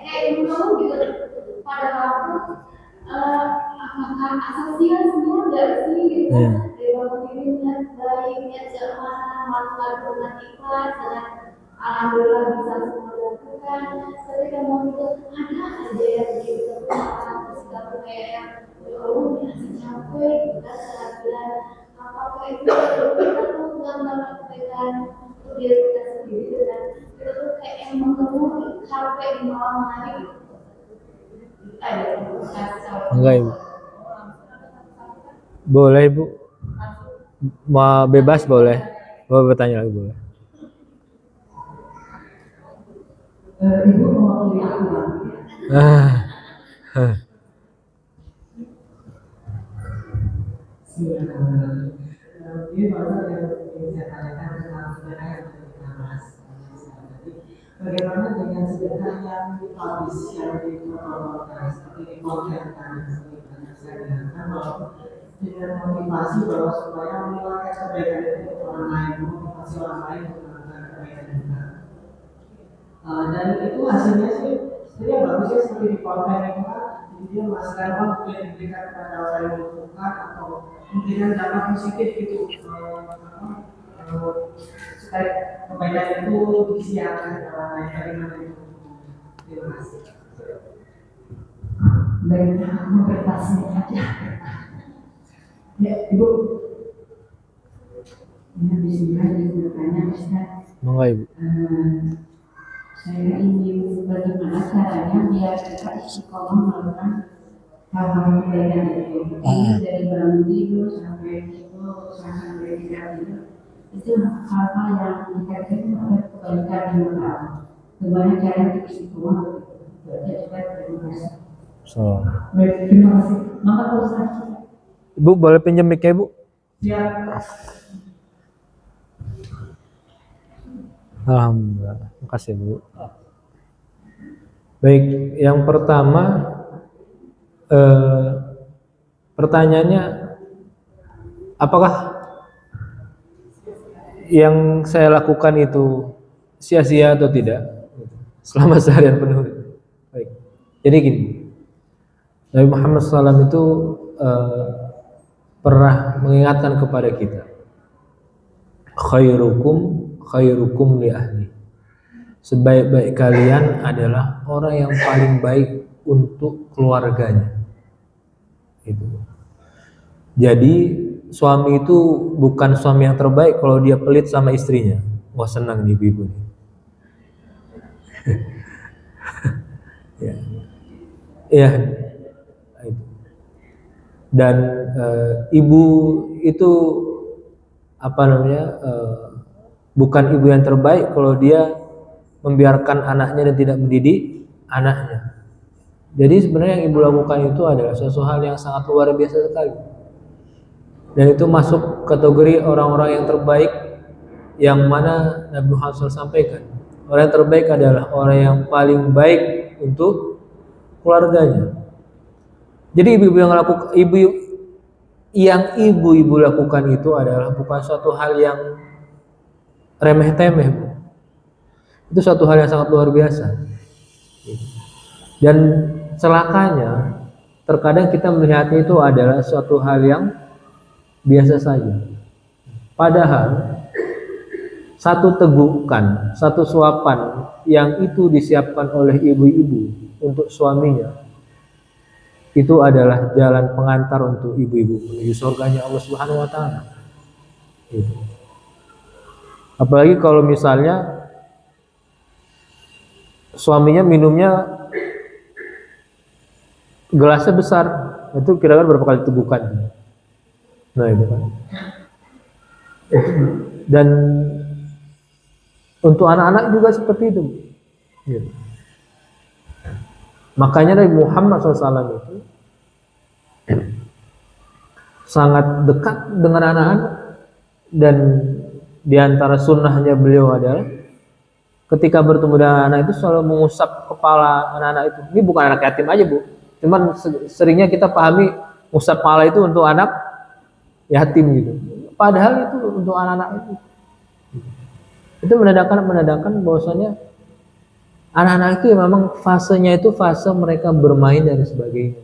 kayak ibu kamu gitu pada waktu apakah asasinya semua dari sini gitu dari bangun diri niat baik niat jamaah melakukan dengan ikhlas dan alhamdulillah bisa semua dilakukan. Ketika mau itu ada aja yang gitu terus kita kayak yang ya Allah masih capek kita seharian. Apakah itu kita tuh menggambarkan kebaikan untuk diri kita sendiri dan kita tuh kayak yang mengeluh capek di malam hari. Enggak ibu. Boleh ibu. Mau bebas boleh. Mau bertanya lagi boleh. Ibu mau pilih aku Ini masalah yang saya tanyakan tentang sedekah yang kita bahas. Bagaimana dengan sedekah yang dipublish, yang dipromokan seperti di konten tadi seperti banyak saya dengarkan bahwa dengan motivasi bahwa supaya mengeluarkan kebaikan itu orang lain, motivasi orang lain untuk melakukan kebaikan juga. Dan itu hasilnya sih sebenarnya bagus ya seperti di konten itu kan dia merasakan waktu yang diberikan kepada orang yang membutuhkan atau mungkin dampak positif gitu supaya kebaikan itu disiarkan ke orang lain bagaimana itu. Terima kasih. Baik, aku berpasnya aja. Ya, Ibu. Ya, bismillah, Ibu bertanya, Ustaz. Monggo Ibu. Saya ingin bagaimana caranya biar kita istiqomah melakukan hal-hal kebaikan itu. Ini dari bangun tidur sampai tidur sampai tidak tidur. Itu hal-hal yang dikaitkan oleh kebaikan yang benar. Bagaimana cara untuk istiqomah? Terima kasih. So. Baik, terima kasih. Maka Ustaz. Ibu boleh pinjam mic-nya, Bu? Ya. Alhamdulillah. Terima kasih, Bu. Baik, yang pertama pertanyaannya, apakah yang saya lakukan itu sia-sia atau tidak selama seharian penuh? Baik. Jadi gini, Nabi Muhammad SAW itu pernah mengingatkan kepada kita, khairukum li ahli. Sebaik-baik kalian adalah orang yang paling baik untuk keluarganya. Itu. Jadi suami itu bukan suami yang terbaik kalau dia pelit sama istrinya. Wah, senang nih ibu nih. Ya. Ya. Dan ibu itu bukan ibu yang terbaik kalau dia membiarkan anaknya dan tidak mendidik anaknya. Jadi sebenarnya yang ibu lakukan itu adalah sesuatu hal yang sangat luar biasa sekali. Dan itu masuk kategori orang-orang yang terbaik yang mana Nabi Muhammad SAW sampaikan. Orang yang terbaik adalah orang yang paling baik untuk keluarganya. Jadi ibu-ibu lakukan itu adalah bukan suatu hal yang remeh-temeh, Bu. Itu suatu hal yang sangat luar biasa. Dan celakanya terkadang kita melihatnya itu adalah suatu hal yang biasa saja. Padahal satu tegukan, satu suapan yang itu disiapkan oleh ibu-ibu untuk suaminya, itu adalah jalan pengantar untuk ibu-ibu menuju surganya Allah Subhanahu wa taala. Apalagi kalau misalnya suaminya minumnya gelasnya besar, itu kira-kira berapa kali tegukan? Nah, itu kan. Dan untuk anak-anak juga seperti itu. Gitu. Makanya Nabi Muhammad SAW itu sangat dekat dengan anak-anak, dan diantara sunnahnya beliau adalah ketika bertemu dengan anak itu selalu mengusap kepala anak-anak itu. Ini bukan anak yatim aja, Bu. Cuman seringnya kita pahami ngusap kepala itu untuk anak yatim gitu. Padahal itu untuk anak-anak itu. Itu menandakan bahwasanya anak-anak itu ya memang fasenya itu fase mereka bermain dan sebagainya.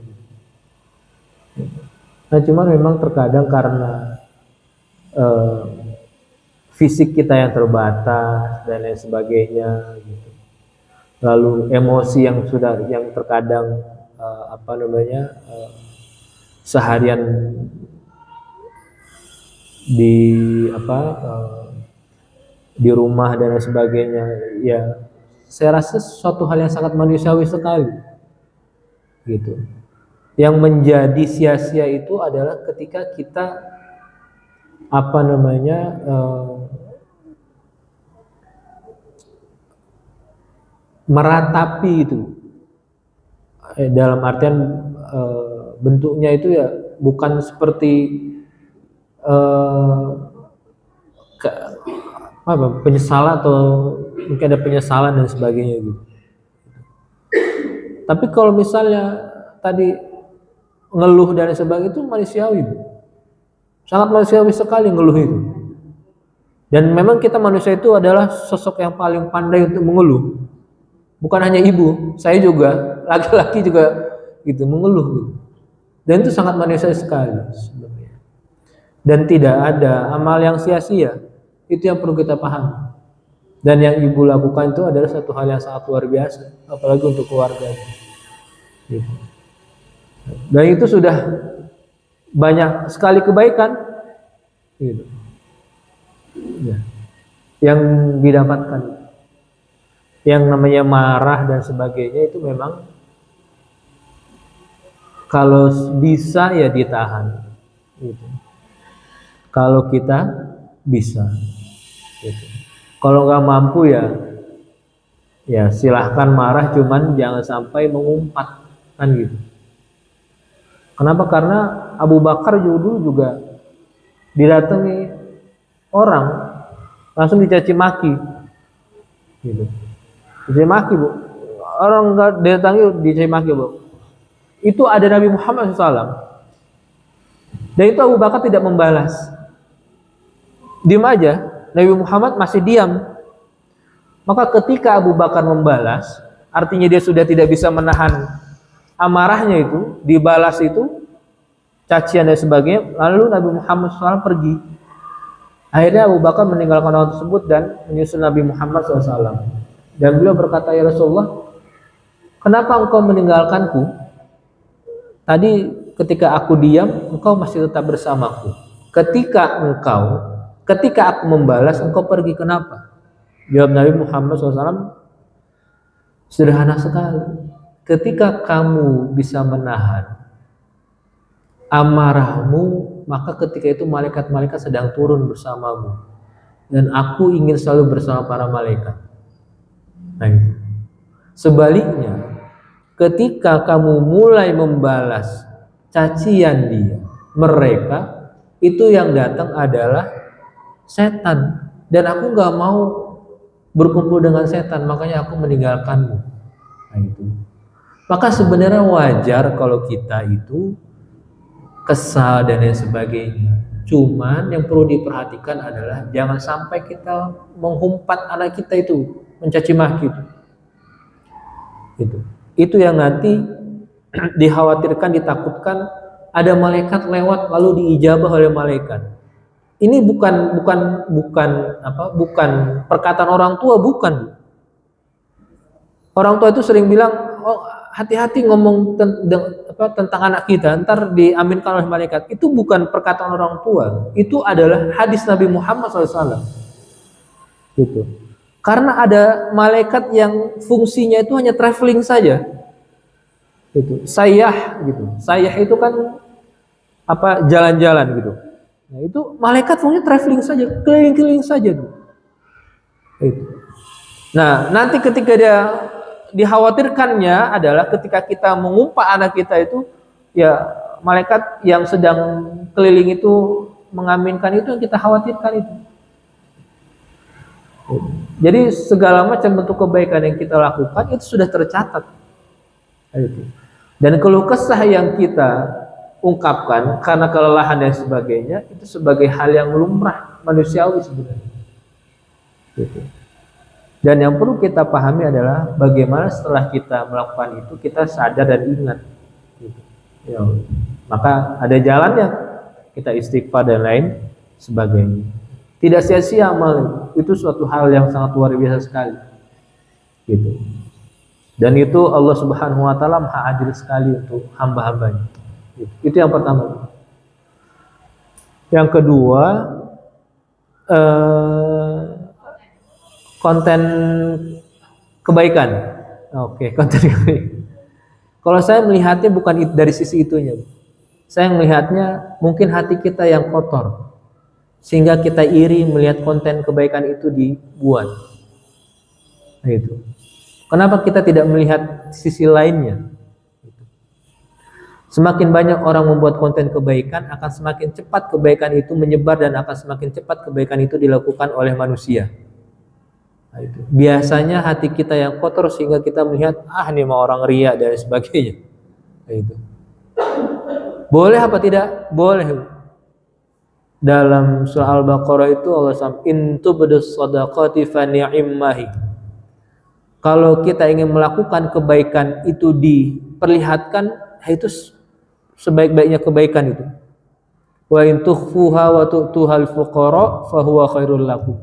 Nah, cuman memang terkadang karena fisik kita yang terbatas dan lain sebagainya gitu. Lalu emosi yang terkadang seharian di rumah dan lain sebagainya, ya saya rasa suatu hal yang sangat manusiawi sekali gitu. Yang menjadi sia-sia itu adalah ketika kita meratapi itu, dalam artian bentuknya itu ya bukan seperti penyesalan atau mungkin ada penyesalan dan sebagainya gitu. Tapi kalau misalnya tadi ngeluh dan sebagainya itu manusiawi, sangat manusiawi sekali ngeluh itu. Dan memang kita manusia itu adalah sosok yang paling pandai untuk mengeluh. Bukan hanya ibu, saya juga, laki-laki juga gitu, mengeluh gitu. Dan itu sangat manusiawi sekali sebenarnya. Dan tidak ada amal yang sia-sia. Itu yang perlu kita pahami. Dan yang ibu lakukan itu adalah satu hal yang sangat luar biasa, apalagi untuk keluarga. Gitu. Dan itu sudah banyak sekali kebaikan gitu. Ya. Yang didapatkan. Yang namanya marah dan sebagainya itu memang kalau bisa ya ditahan gitu. Kalau kita bisa gitu. Kalau nggak mampu ya silahkan marah, cuman jangan sampai mengumpat kan gitu. Kenapa? Karena Abu Bakar dulu juga didatangi orang langsung dicaci maki gitu. Dicaci maki, Bu. Orang nggak didatangi dicaci maki, Bu. Itu ada Nabi Muhammad SAW. Dan itu Abu Bakar tidak membalas. Diam aja. Nabi Muhammad masih diam. Maka ketika Abu Bakar membalas, artinya dia sudah tidak bisa menahan amarahnya itu, dibalas itu, cacian dan sebagainya, lalu Nabi Muhammad SAW pergi. Akhirnya Abu Bakar meninggalkan orang tersebut dan menyusul Nabi Muhammad SAW. Dan beliau berkata, ya Rasulullah, kenapa engkau meninggalkanku? Tadi ketika aku diam, engkau masih tetap bersamaku. Ketika aku membalas, engkau pergi, kenapa? Jawab Nabi Muhammad SAW, sederhana sekali. Ketika kamu bisa menahan amarahmu, maka ketika itu malaikat-malaikat sedang turun bersamamu. Dan aku ingin selalu bersama para malaikat. Nah itu. Sebaliknya, ketika kamu mulai membalas cacian mereka, itu yang datang adalah setan. Dan aku gak mau berkumpul dengan setan, makanya aku meninggalkanmu. Nah itu. Maka sebenarnya wajar kalau kita itu kesal dan lain sebagainya. Cuman yang perlu diperhatikan adalah jangan sampai kita menghumpat anak kita itu, mencaci maki itu. Itu yang nanti dikhawatirkan, ditakutkan ada malaikat lewat lalu diijabah oleh malaikat. Ini bukan perkataan orang tua, bukan. Orang tua itu sering bilang, oh hati-hati ngomong tentang anak kita, ntar diaminkan oleh malaikat. Itu bukan perkataan orang tua, itu adalah hadis Nabi Muhammad SAW. Gitu. Karena ada malaikat yang fungsinya itu hanya traveling saja. Gitu. Sayyah gitu. Sayyah itu kan jalan-jalan gitu. Nah, itu malaikat fungsinya traveling saja, keliling-keliling saja tuh. Itu. Nah, nanti ketika dia dikhawatirkannya adalah ketika kita mengumpat anak kita itu, ya malaikat yang sedang keliling itu mengaminkan itu yang kita khawatirkan itu. Jadi segala macam bentuk kebaikan yang kita lakukan itu sudah tercatat. Itu. Dan keluh kesah yang kita ungkapkan karena kelelahan dan sebagainya itu sebagai hal yang lumrah manusiawi sebenarnya. Gitu. Dan yang perlu kita pahami adalah bagaimana setelah kita melakukan itu kita sadar dan ingat. Gitu. Ya, maka ada jalannya kita istighfar dan lain sebagainya. Tidak sia-sia amal itu suatu hal yang sangat luar biasa sekali. Gitu. Dan itu Allah Subhanahu wa taala Maha Adil sekali untuk hamba-hambanya. Itu yang pertama. Yang kedua, konten kebaikan. Oke, konten kebaikan. Kalau saya melihatnya bukan dari sisi itunya. Saya melihatnya mungkin hati kita yang kotor. Sehingga kita iri melihat konten kebaikan itu dibuat. Nah, itu. Kenapa kita tidak melihat sisi lainnya? Semakin banyak orang membuat konten kebaikan, akan semakin cepat kebaikan itu menyebar dan akan semakin cepat kebaikan itu dilakukan oleh manusia. Nah, itu. Biasanya hati kita yang kotor sehingga kita melihat, ini mah orang ria dan sebagainya. Nah, itu. Boleh apa tidak? Boleh. Dalam surah Al-Baqarah itu Allah sampaikan, "In tubdus shadaqati fa ni'immahi." Kalau kita ingin melakukan kebaikan itu diperlihatkan, itu sebaik-baiknya kebaikan itu. Wa in tukhfuha wa tu'tuhal fuqara fa huwa khairul lakum.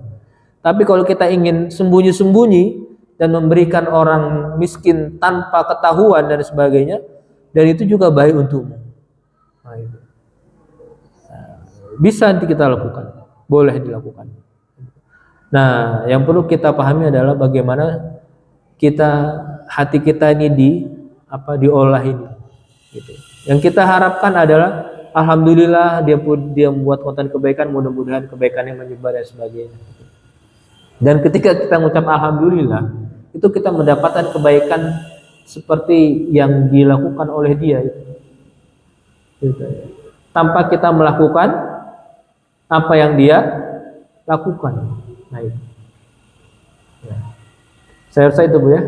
Tapi kalau kita ingin sembunyi-sembunyi dan memberikan orang miskin tanpa ketahuan dan sebagainya, dan itu juga baik untukmu. Nah, itu. Bisa nanti kita lakukan, boleh dilakukan. Nah, yang perlu kita pahami adalah bagaimana hati kita ini diolah ini. Gitu. Yang kita harapkan adalah alhamdulillah dia membuat konten kebaikan, mudah-mudahan kebaikannya menyebar dan sebagainya. Dan ketika kita mengucap alhamdulillah, itu kita mendapatkan kebaikan seperti yang dilakukan oleh dia itu. Gitu. Tanpa kita melakukan apa yang dia lakukan. Nah itu. Ya. Saya rasa itu Bu ya.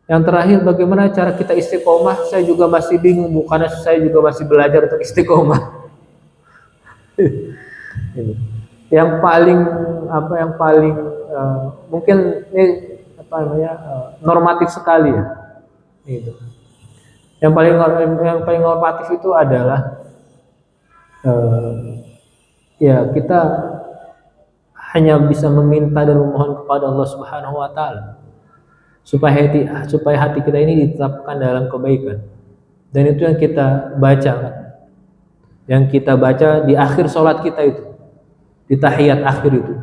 Yang terakhir, bagaimana cara kita istiqomah? Saya juga masih bingung Bu, karena saya juga masih belajar untuk istiqomah. Yang paling mungkin ini normatif sekali ya. Itu. Yang paling normatif itu adalah ya kita hanya bisa meminta dan memohon kepada Allah Subhanahu wa taala supaya hati kita ini ditetapkan dalam kebaikan. Dan itu yang kita baca kan. Yang kita baca di akhir sholat kita itu, di tahiyat akhir itu,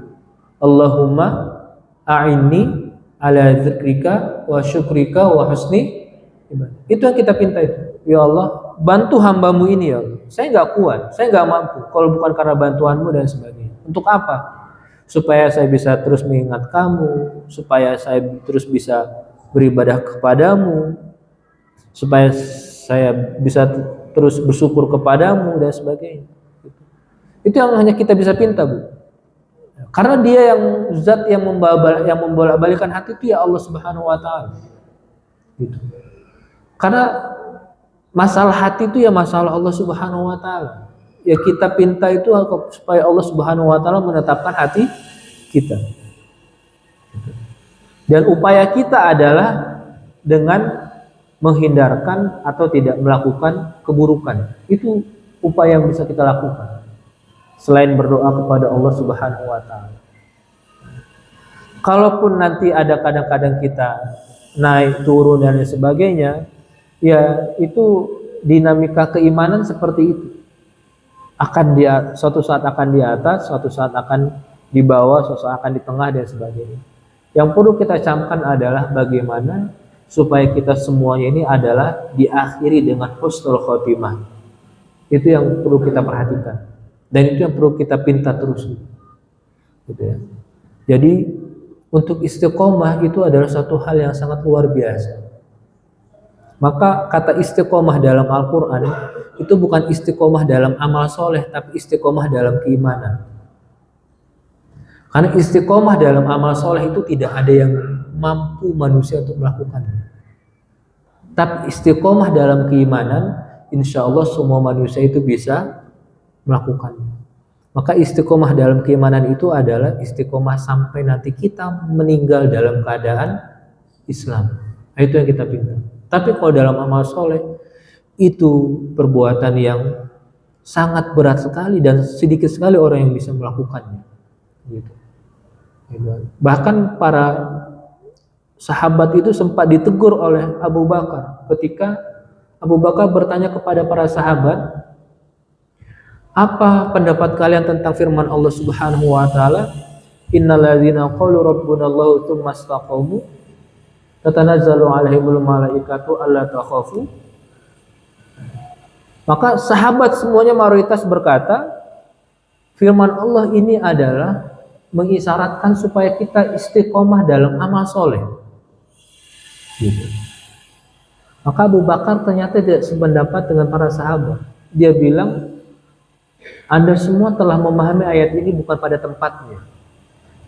Allahumma a'inni ala dzikrika wa syukrika wa husni ibadah. Itu yang kita pinta itu. Ya Allah, bantu hambamu ini ya Allah. Saya nggak kuat, saya nggak mampu kalau bukan karena bantuanmu dan sebagainya. Untuk apa? Supaya saya bisa terus mengingat kamu, supaya saya terus bisa beribadah kepadamu, supaya saya bisa terus bersyukur kepadamu dan sebagainya. Itu yang hanya kita bisa pinta Bu. Karena dia yang zat yang membolak-balikan hati itu ya Allah Subhanahu wa taala. Gitu. Karena masalah hati itu ya masalah Allah Subhanahu wa taala. Ya kita pinta itu supaya Allah Subhanahu wa taala menetapkan hati kita. Dan upaya kita adalah dengan menghindarkan atau tidak melakukan keburukan. Itu upaya yang bisa kita lakukan. Selain berdoa kepada Allah Subhanahu wa taala. Kalaupun nanti ada kadang-kadang kita naik turun dan sebagainya, ya itu dinamika keimanan seperti itu. Suatu saat akan di atas, suatu saat akan di bawah, suatu saat akan di tengah dan sebagainya. Yang perlu kita camkan adalah bagaimana supaya kita semuanya ini adalah diakhiri dengan husnul khotimah. Itu yang perlu kita perhatikan. Dan itu yang perlu kita pinta terus. Gitu ya. Jadi untuk istiqomah itu adalah satu hal yang sangat luar biasa. Maka kata istiqomah dalam Al-Quran itu bukan istiqomah dalam amal soleh, tapi istiqomah dalam keimanan. Karena istiqomah dalam amal soleh itu tidak ada yang mampu manusia untuk melakukannya. Tapi istiqomah dalam keimanan, insya Allah semua manusia itu bisa melakukannya. Maka istiqomah dalam keimanan itu adalah istiqomah sampai nanti kita meninggal dalam keadaan Islam. Nah, itu yang kita pinta. Tapi kalau dalam amal soleh itu perbuatan yang sangat berat sekali dan sedikit sekali orang yang bisa melakukannya. Gitu. Bahkan para sahabat itu sempat ditegur oleh Abu Bakar ketika Abu Bakar bertanya kepada para sahabat, apa pendapat kalian tentang firman Allah Subhanahu wa taala, innal ladzina qalu rabbunallahu tsumma istaqamu tatanazzalu alaihimul malaikatu alla takhafu. Maka sahabat semuanya mayoritas berkata, firman Allah ini adalah mengisyaratkan supaya kita istiqomah dalam amal soleh. Gitu. Maka Abu Bakar ternyata tidak sependapat dengan para sahabat. Dia bilang, Anda semua telah memahami ayat ini bukan pada tempatnya.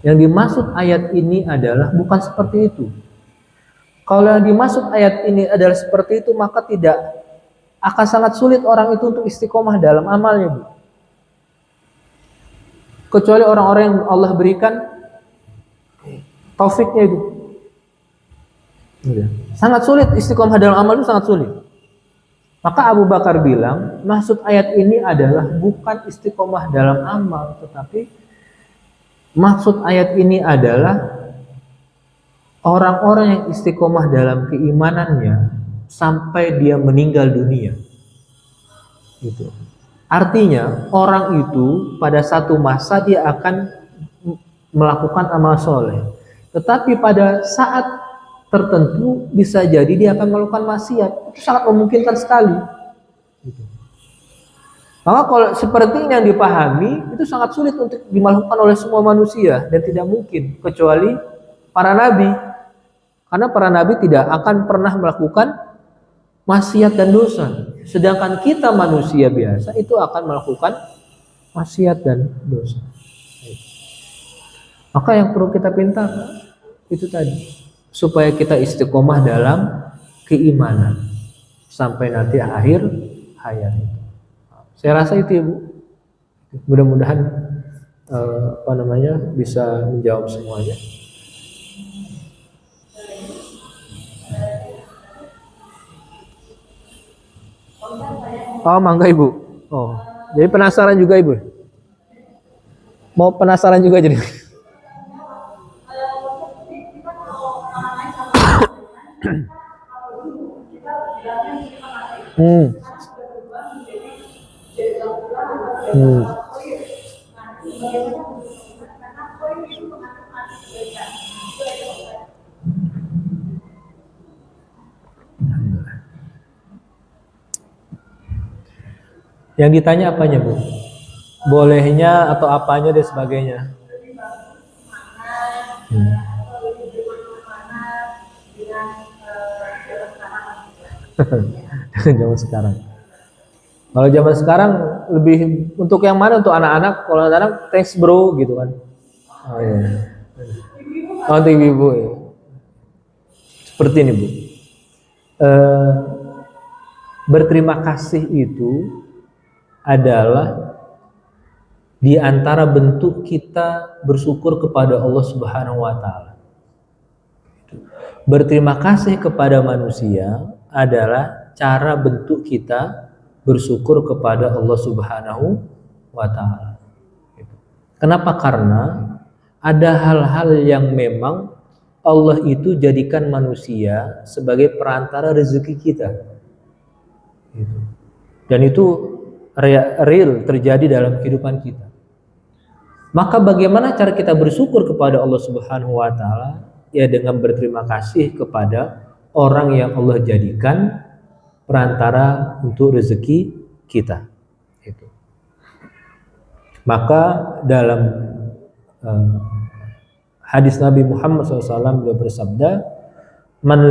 Yang dimaksud ayat ini adalah bukan seperti itu. Kalau yang dimaksud ayat ini adalah seperti itu, maka tidak akan sangat sulit orang itu untuk istiqomah dalam amalnya, Bu. Kecuali orang-orang yang Allah berikan taufiknya itu. Sangat sulit istiqomah dalam amal itu sangat sulit. Maka Abu Bakar bilang, maksud ayat ini adalah bukan istiqomah dalam amal, tetapi maksud ayat ini adalah orang-orang yang istiqomah dalam keimanannya sampai dia meninggal dunia. Gitu. Artinya orang itu pada satu masa dia akan melakukan amal soleh, tetapi pada saat tertentu bisa jadi dia akan melakukan maksiat. Itu sangat memungkinkan sekali. Gitu. Maka kalau seperti ini yang dipahami, itu sangat sulit untuk dilakukan oleh semua manusia dan tidak mungkin kecuali para nabi. Karena para nabi tidak akan pernah melakukan maksiat dan dosa. Sedangkan kita manusia biasa itu akan melakukan maksiat dan dosa. Maka yang perlu kita pintakan itu tadi, supaya kita istiqomah dalam keimanan sampai nanti akhir hayat itu. Saya rasa itu Ibu. Mudah-mudahan bisa menjawab semuanya. Oh, mangga Ibu. Oh, jadi penasaran juga Ibu. Mau penasaran juga jadi. Yang ditanya apanya Bu? Bolehnya atau apanya dan sebagainya? Zaman sekarang. Kalau zaman sekarang lebih untuk yang mana? Untuk anak-anak. Kalau anak-anak thanks bro gitu kan. Oh iya. Oh untuk ibu ya. Seperti ini Bu. Berterima kasih itu adalah di antara bentuk kita bersyukur kepada Allah Subhanahu wa taala. Berterima kasih kepada manusia adalah cara bentuk kita bersyukur kepada Allah Subhanahu wa taala. Kenapa? Karena ada hal-hal yang memang Allah itu jadikan manusia sebagai perantara rezeki kita. Dan itu real terjadi dalam kehidupan kita. Maka bagaimana cara kita bersyukur kepada Allah Subhanahu wa taala? Ya dengan berterima kasih kepada orang yang Allah jadikan perantara untuk rezeki kita. Itu. Maka dalam hadis Nabi Muhammad SAW beliau bersabda, man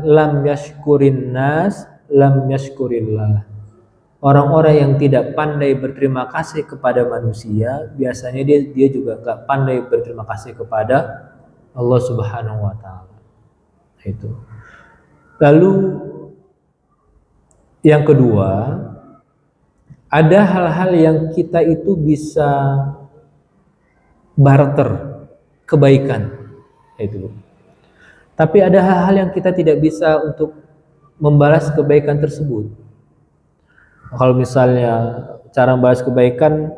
lam yashkurin nas lam yashkurillah. Orang-orang yang tidak pandai berterima kasih kepada manusia, biasanya dia juga nggak pandai berterima kasih kepada Allah Subhanahu wa taala. Itu. Lalu yang kedua, ada hal-hal yang kita itu bisa barter kebaikan. Itu. Tapi ada hal-hal yang kita tidak bisa untuk membalas kebaikan tersebut. Kalau misalnya cara membalas kebaikan,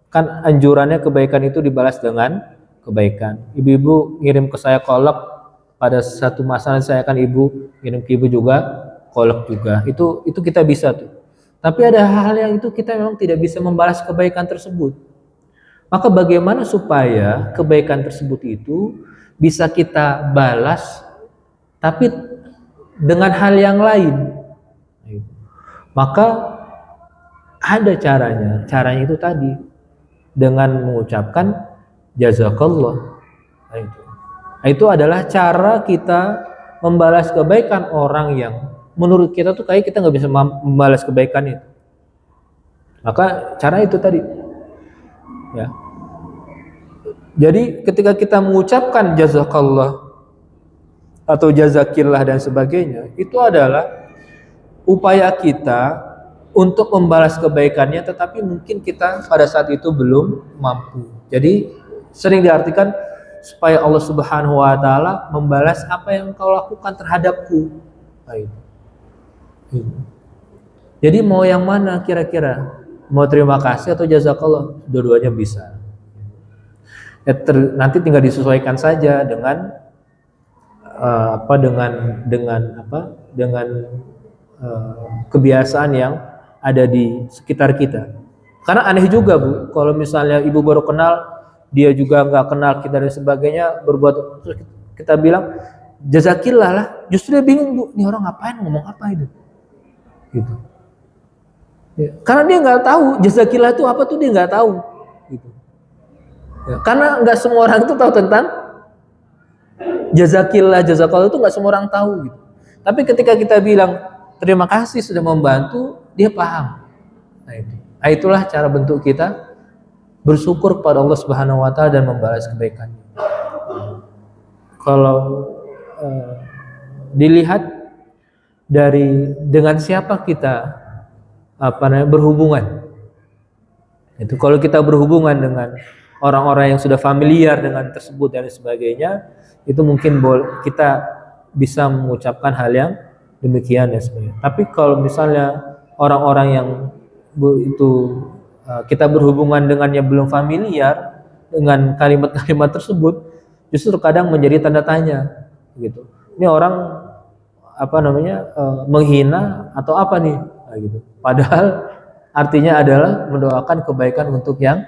kan anjurannya kebaikan itu dibalas dengan kebaikan. Ibu-ibu ngirim ke saya kolak, pada satu masa saya akan ibu ngirim ke ibu juga kolak juga. Itu kita bisa tuh. Tapi ada hal-hal yang itu kita memang tidak bisa membalas kebaikan tersebut. Maka bagaimana supaya kebaikan tersebut itu bisa kita balas, tapi dengan hal yang lain? Maka ada caranya. Caranya itu tadi dengan mengucapkan jazakallah. Itu adalah cara kita membalas kebaikan orang yang menurut kita tuh kayak kita nggak bisa membalas kebaikan itu. Maka cara itu tadi. Ya. Jadi ketika kita mengucapkan jazakallah atau jazakillah dan sebagainya, itu adalah upaya kita untuk membalas kebaikannya, tetapi mungkin kita pada saat itu belum mampu. Jadi sering diartikan supaya Allah Subhanahu wa taala membalas apa yang kau lakukan terhadapku. Jadi mau yang mana kira-kira? Mau terima kasih atau jazakallah? Dua-duanya bisa. Nanti tinggal disesuaikan saja dengan dengan kebiasaan yang ada di sekitar kita. Karena aneh juga Bu, kalau misalnya ibu baru kenal, dia juga nggak kenal kita dan sebagainya, berbuat terus kita bilang jazakillah lah, justru dia bingung Bu, ini orang ngapain, ngomong apa itu, gitu. Ya, karena dia nggak tahu jazakillah itu apa tuh, dia nggak tahu, gitu. Ya, karena nggak semua orang itu tahu tentang jazakillah, jazakallah itu nggak semua orang tahu, gitu. Tapi ketika kita bilang terima kasih sudah membantu, dia paham. Nah itu. Nah, itulah cara bentuk kita bersyukur kepada Allah Subhanahu wa taala dan membalas kebaikannya. Kalau dilihat dengan siapa kita berhubungan. Itu kalau kita berhubungan dengan orang-orang yang sudah familiar dengan tersebut dan sebagainya, itu mungkin kita bisa mengucapkan hal yang demikian dan sebagainya. Tapi kalau misalnya orang-orang yang itu kita berhubungan dengannya belum familiar dengan kalimat-kalimat tersebut, justru kadang menjadi tanda tanya, gitu. Ini orang menghina atau apa nih, nah, gitu. Padahal artinya adalah mendoakan kebaikan untuk yang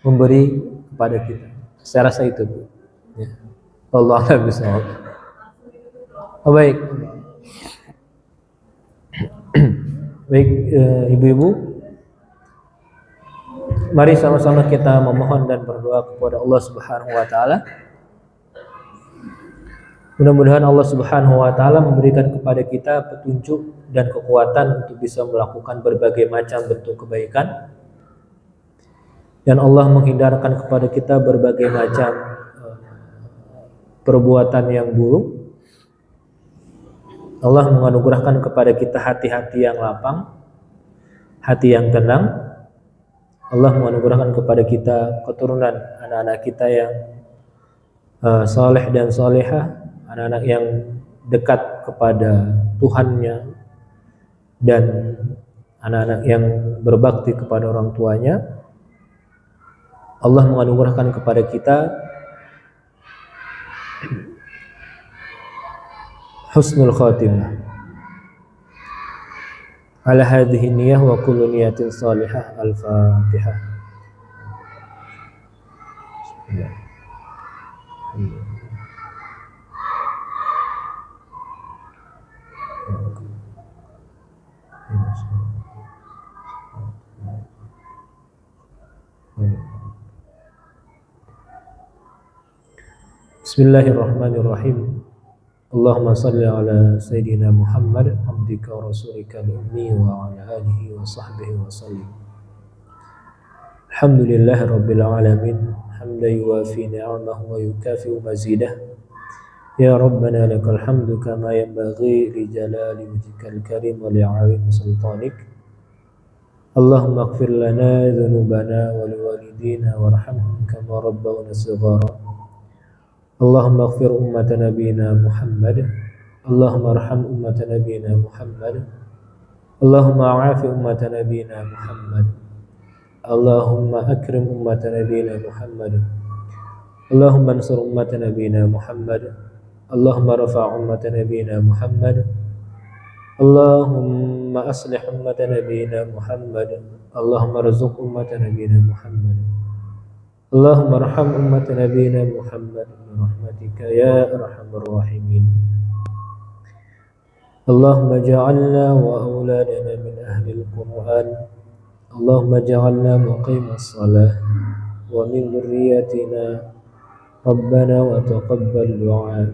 memberi kepada kita. Saya rasa itu, Bu. Ya. Allah bisa. Baik. Baik, ibu-ibu, mari sama-sama kita memohon dan berdoa kepada Allah Subhanahu wa taala. Mudah-mudahan Allah Subhanahu wa taala memberikan kepada kita petunjuk dan kekuatan untuk bisa melakukan berbagai macam bentuk kebaikan, dan Allah menghindarkan kepada kita berbagai macam perbuatan yang buruk. Allah menganugerahkan kepada kita hati-hati yang lapang, hati yang tenang. Allah menganugerahkan kepada kita keturunan anak-anak kita yang saleh dan salehah, anak-anak yang dekat kepada Tuhannya, dan anak-anak yang berbakti kepada orang tuanya. Allah menganugerahkan kepada kita husnul khatimah. Ala hadhihi niyyah wa kullu niyatin salihah. Al-Fatihah. Bismillahirrahmanirrahim. Allahumma salli ala Sayyidina Muhammad abdika wa rasulika al-ummi wa ala alihi wa sahbihi wa sallim. Alhamdulillahi rabbil alamin, hamdan yuwafi ni'amahu wa yukafi'u mazidah. Ya Rabbana lakal hamdu kama yanbaghi li jalali wajhikal karim wa li'azimi sultanik. Allahumma ighfir lana dhunubana wa liwalidina warhamhum kama rabbawna shighara. Allahumma ighfir ummata nabiyina Muhammad. Allahumma arham ummata nabiyina Muhammad. Allahumma a'afi ummata nabiyina Muhammad. Allahumma akrim ummata nabiyina Muhammad. Allahumma ansur ummata nabiyina Muhammad. Allahumma rafa' ummata nabiyina Muhammad. Allahumma aslih ummata nabiyina Muhammad. Allahumma rzuq ummata nabiyina Muhammad. Allahumma arham ummata nabiyina Muhammad birahmatika ya arhamar rahimin. Allahumma ja'alna wa auladana min ahli al-Qur'an. Allahumma ja'alna muqimas salah wa min dhurriyyatina Rabbana wa taqabbal du'a.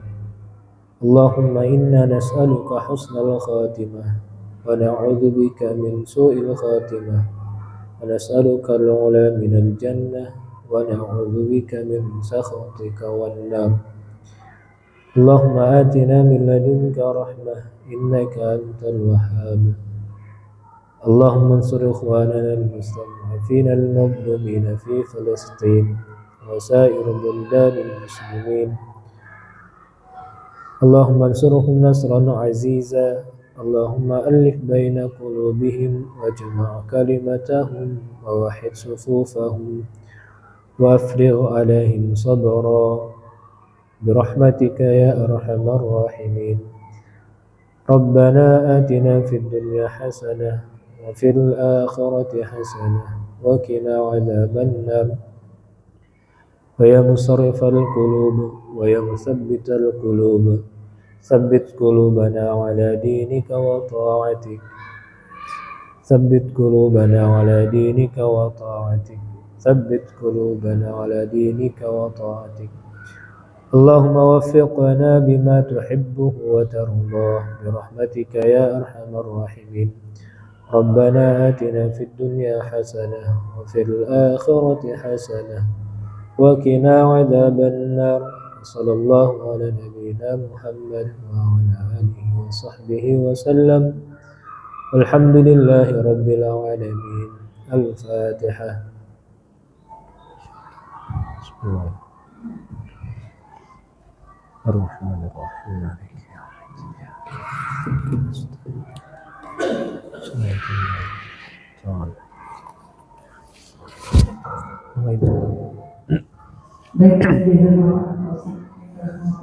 Allahumma inna nas'aluka husnal khatimah wa na'udzu bika min su'il khatimah wa nas'aluka al-'ula minal jannah wa na'udzu bika min sakhatika wan nar. Allahumma atina min ladunka rahmah innaka antal wahhab. Allahumma ansur ikhwanana al-mustad'afina al-mazlumina fi Filistin wa sa'ir buldanil muslimin. Allahumma ansurhum nasran aziza اللهم ألف بين قلوبهم واجمع كلمتهم ووحد صفوفهم وأفرغ عليهم صبرا برحمتك يا أرحم الراحمين. ربنا آتنا في الدنيا حسنة وفي الآخرة حسنة وقنا عذاب النار. ويا مصرف القلوب ويا مثبت القلوب ثبت قلوبنا على دينك وطاعتك. ثبت قلوبنا على دينك وطاعتك. ثبت قلوبنا على دينك وطاعتك. اللهم وفقنا بما تحبه وترضاه برحمتك يا أرحم الراحمين. ربنا آتنا في الدنيا حسنة وفي الآخرة حسنة وقنا عذاب النار. صلى الله على نبينا محمد وعلى آله وصحبه وسلم. الحمد لله رب العالمين. الفاتحة. بسم الله الرحمن الرحيم. Baik, jazakallah khairan.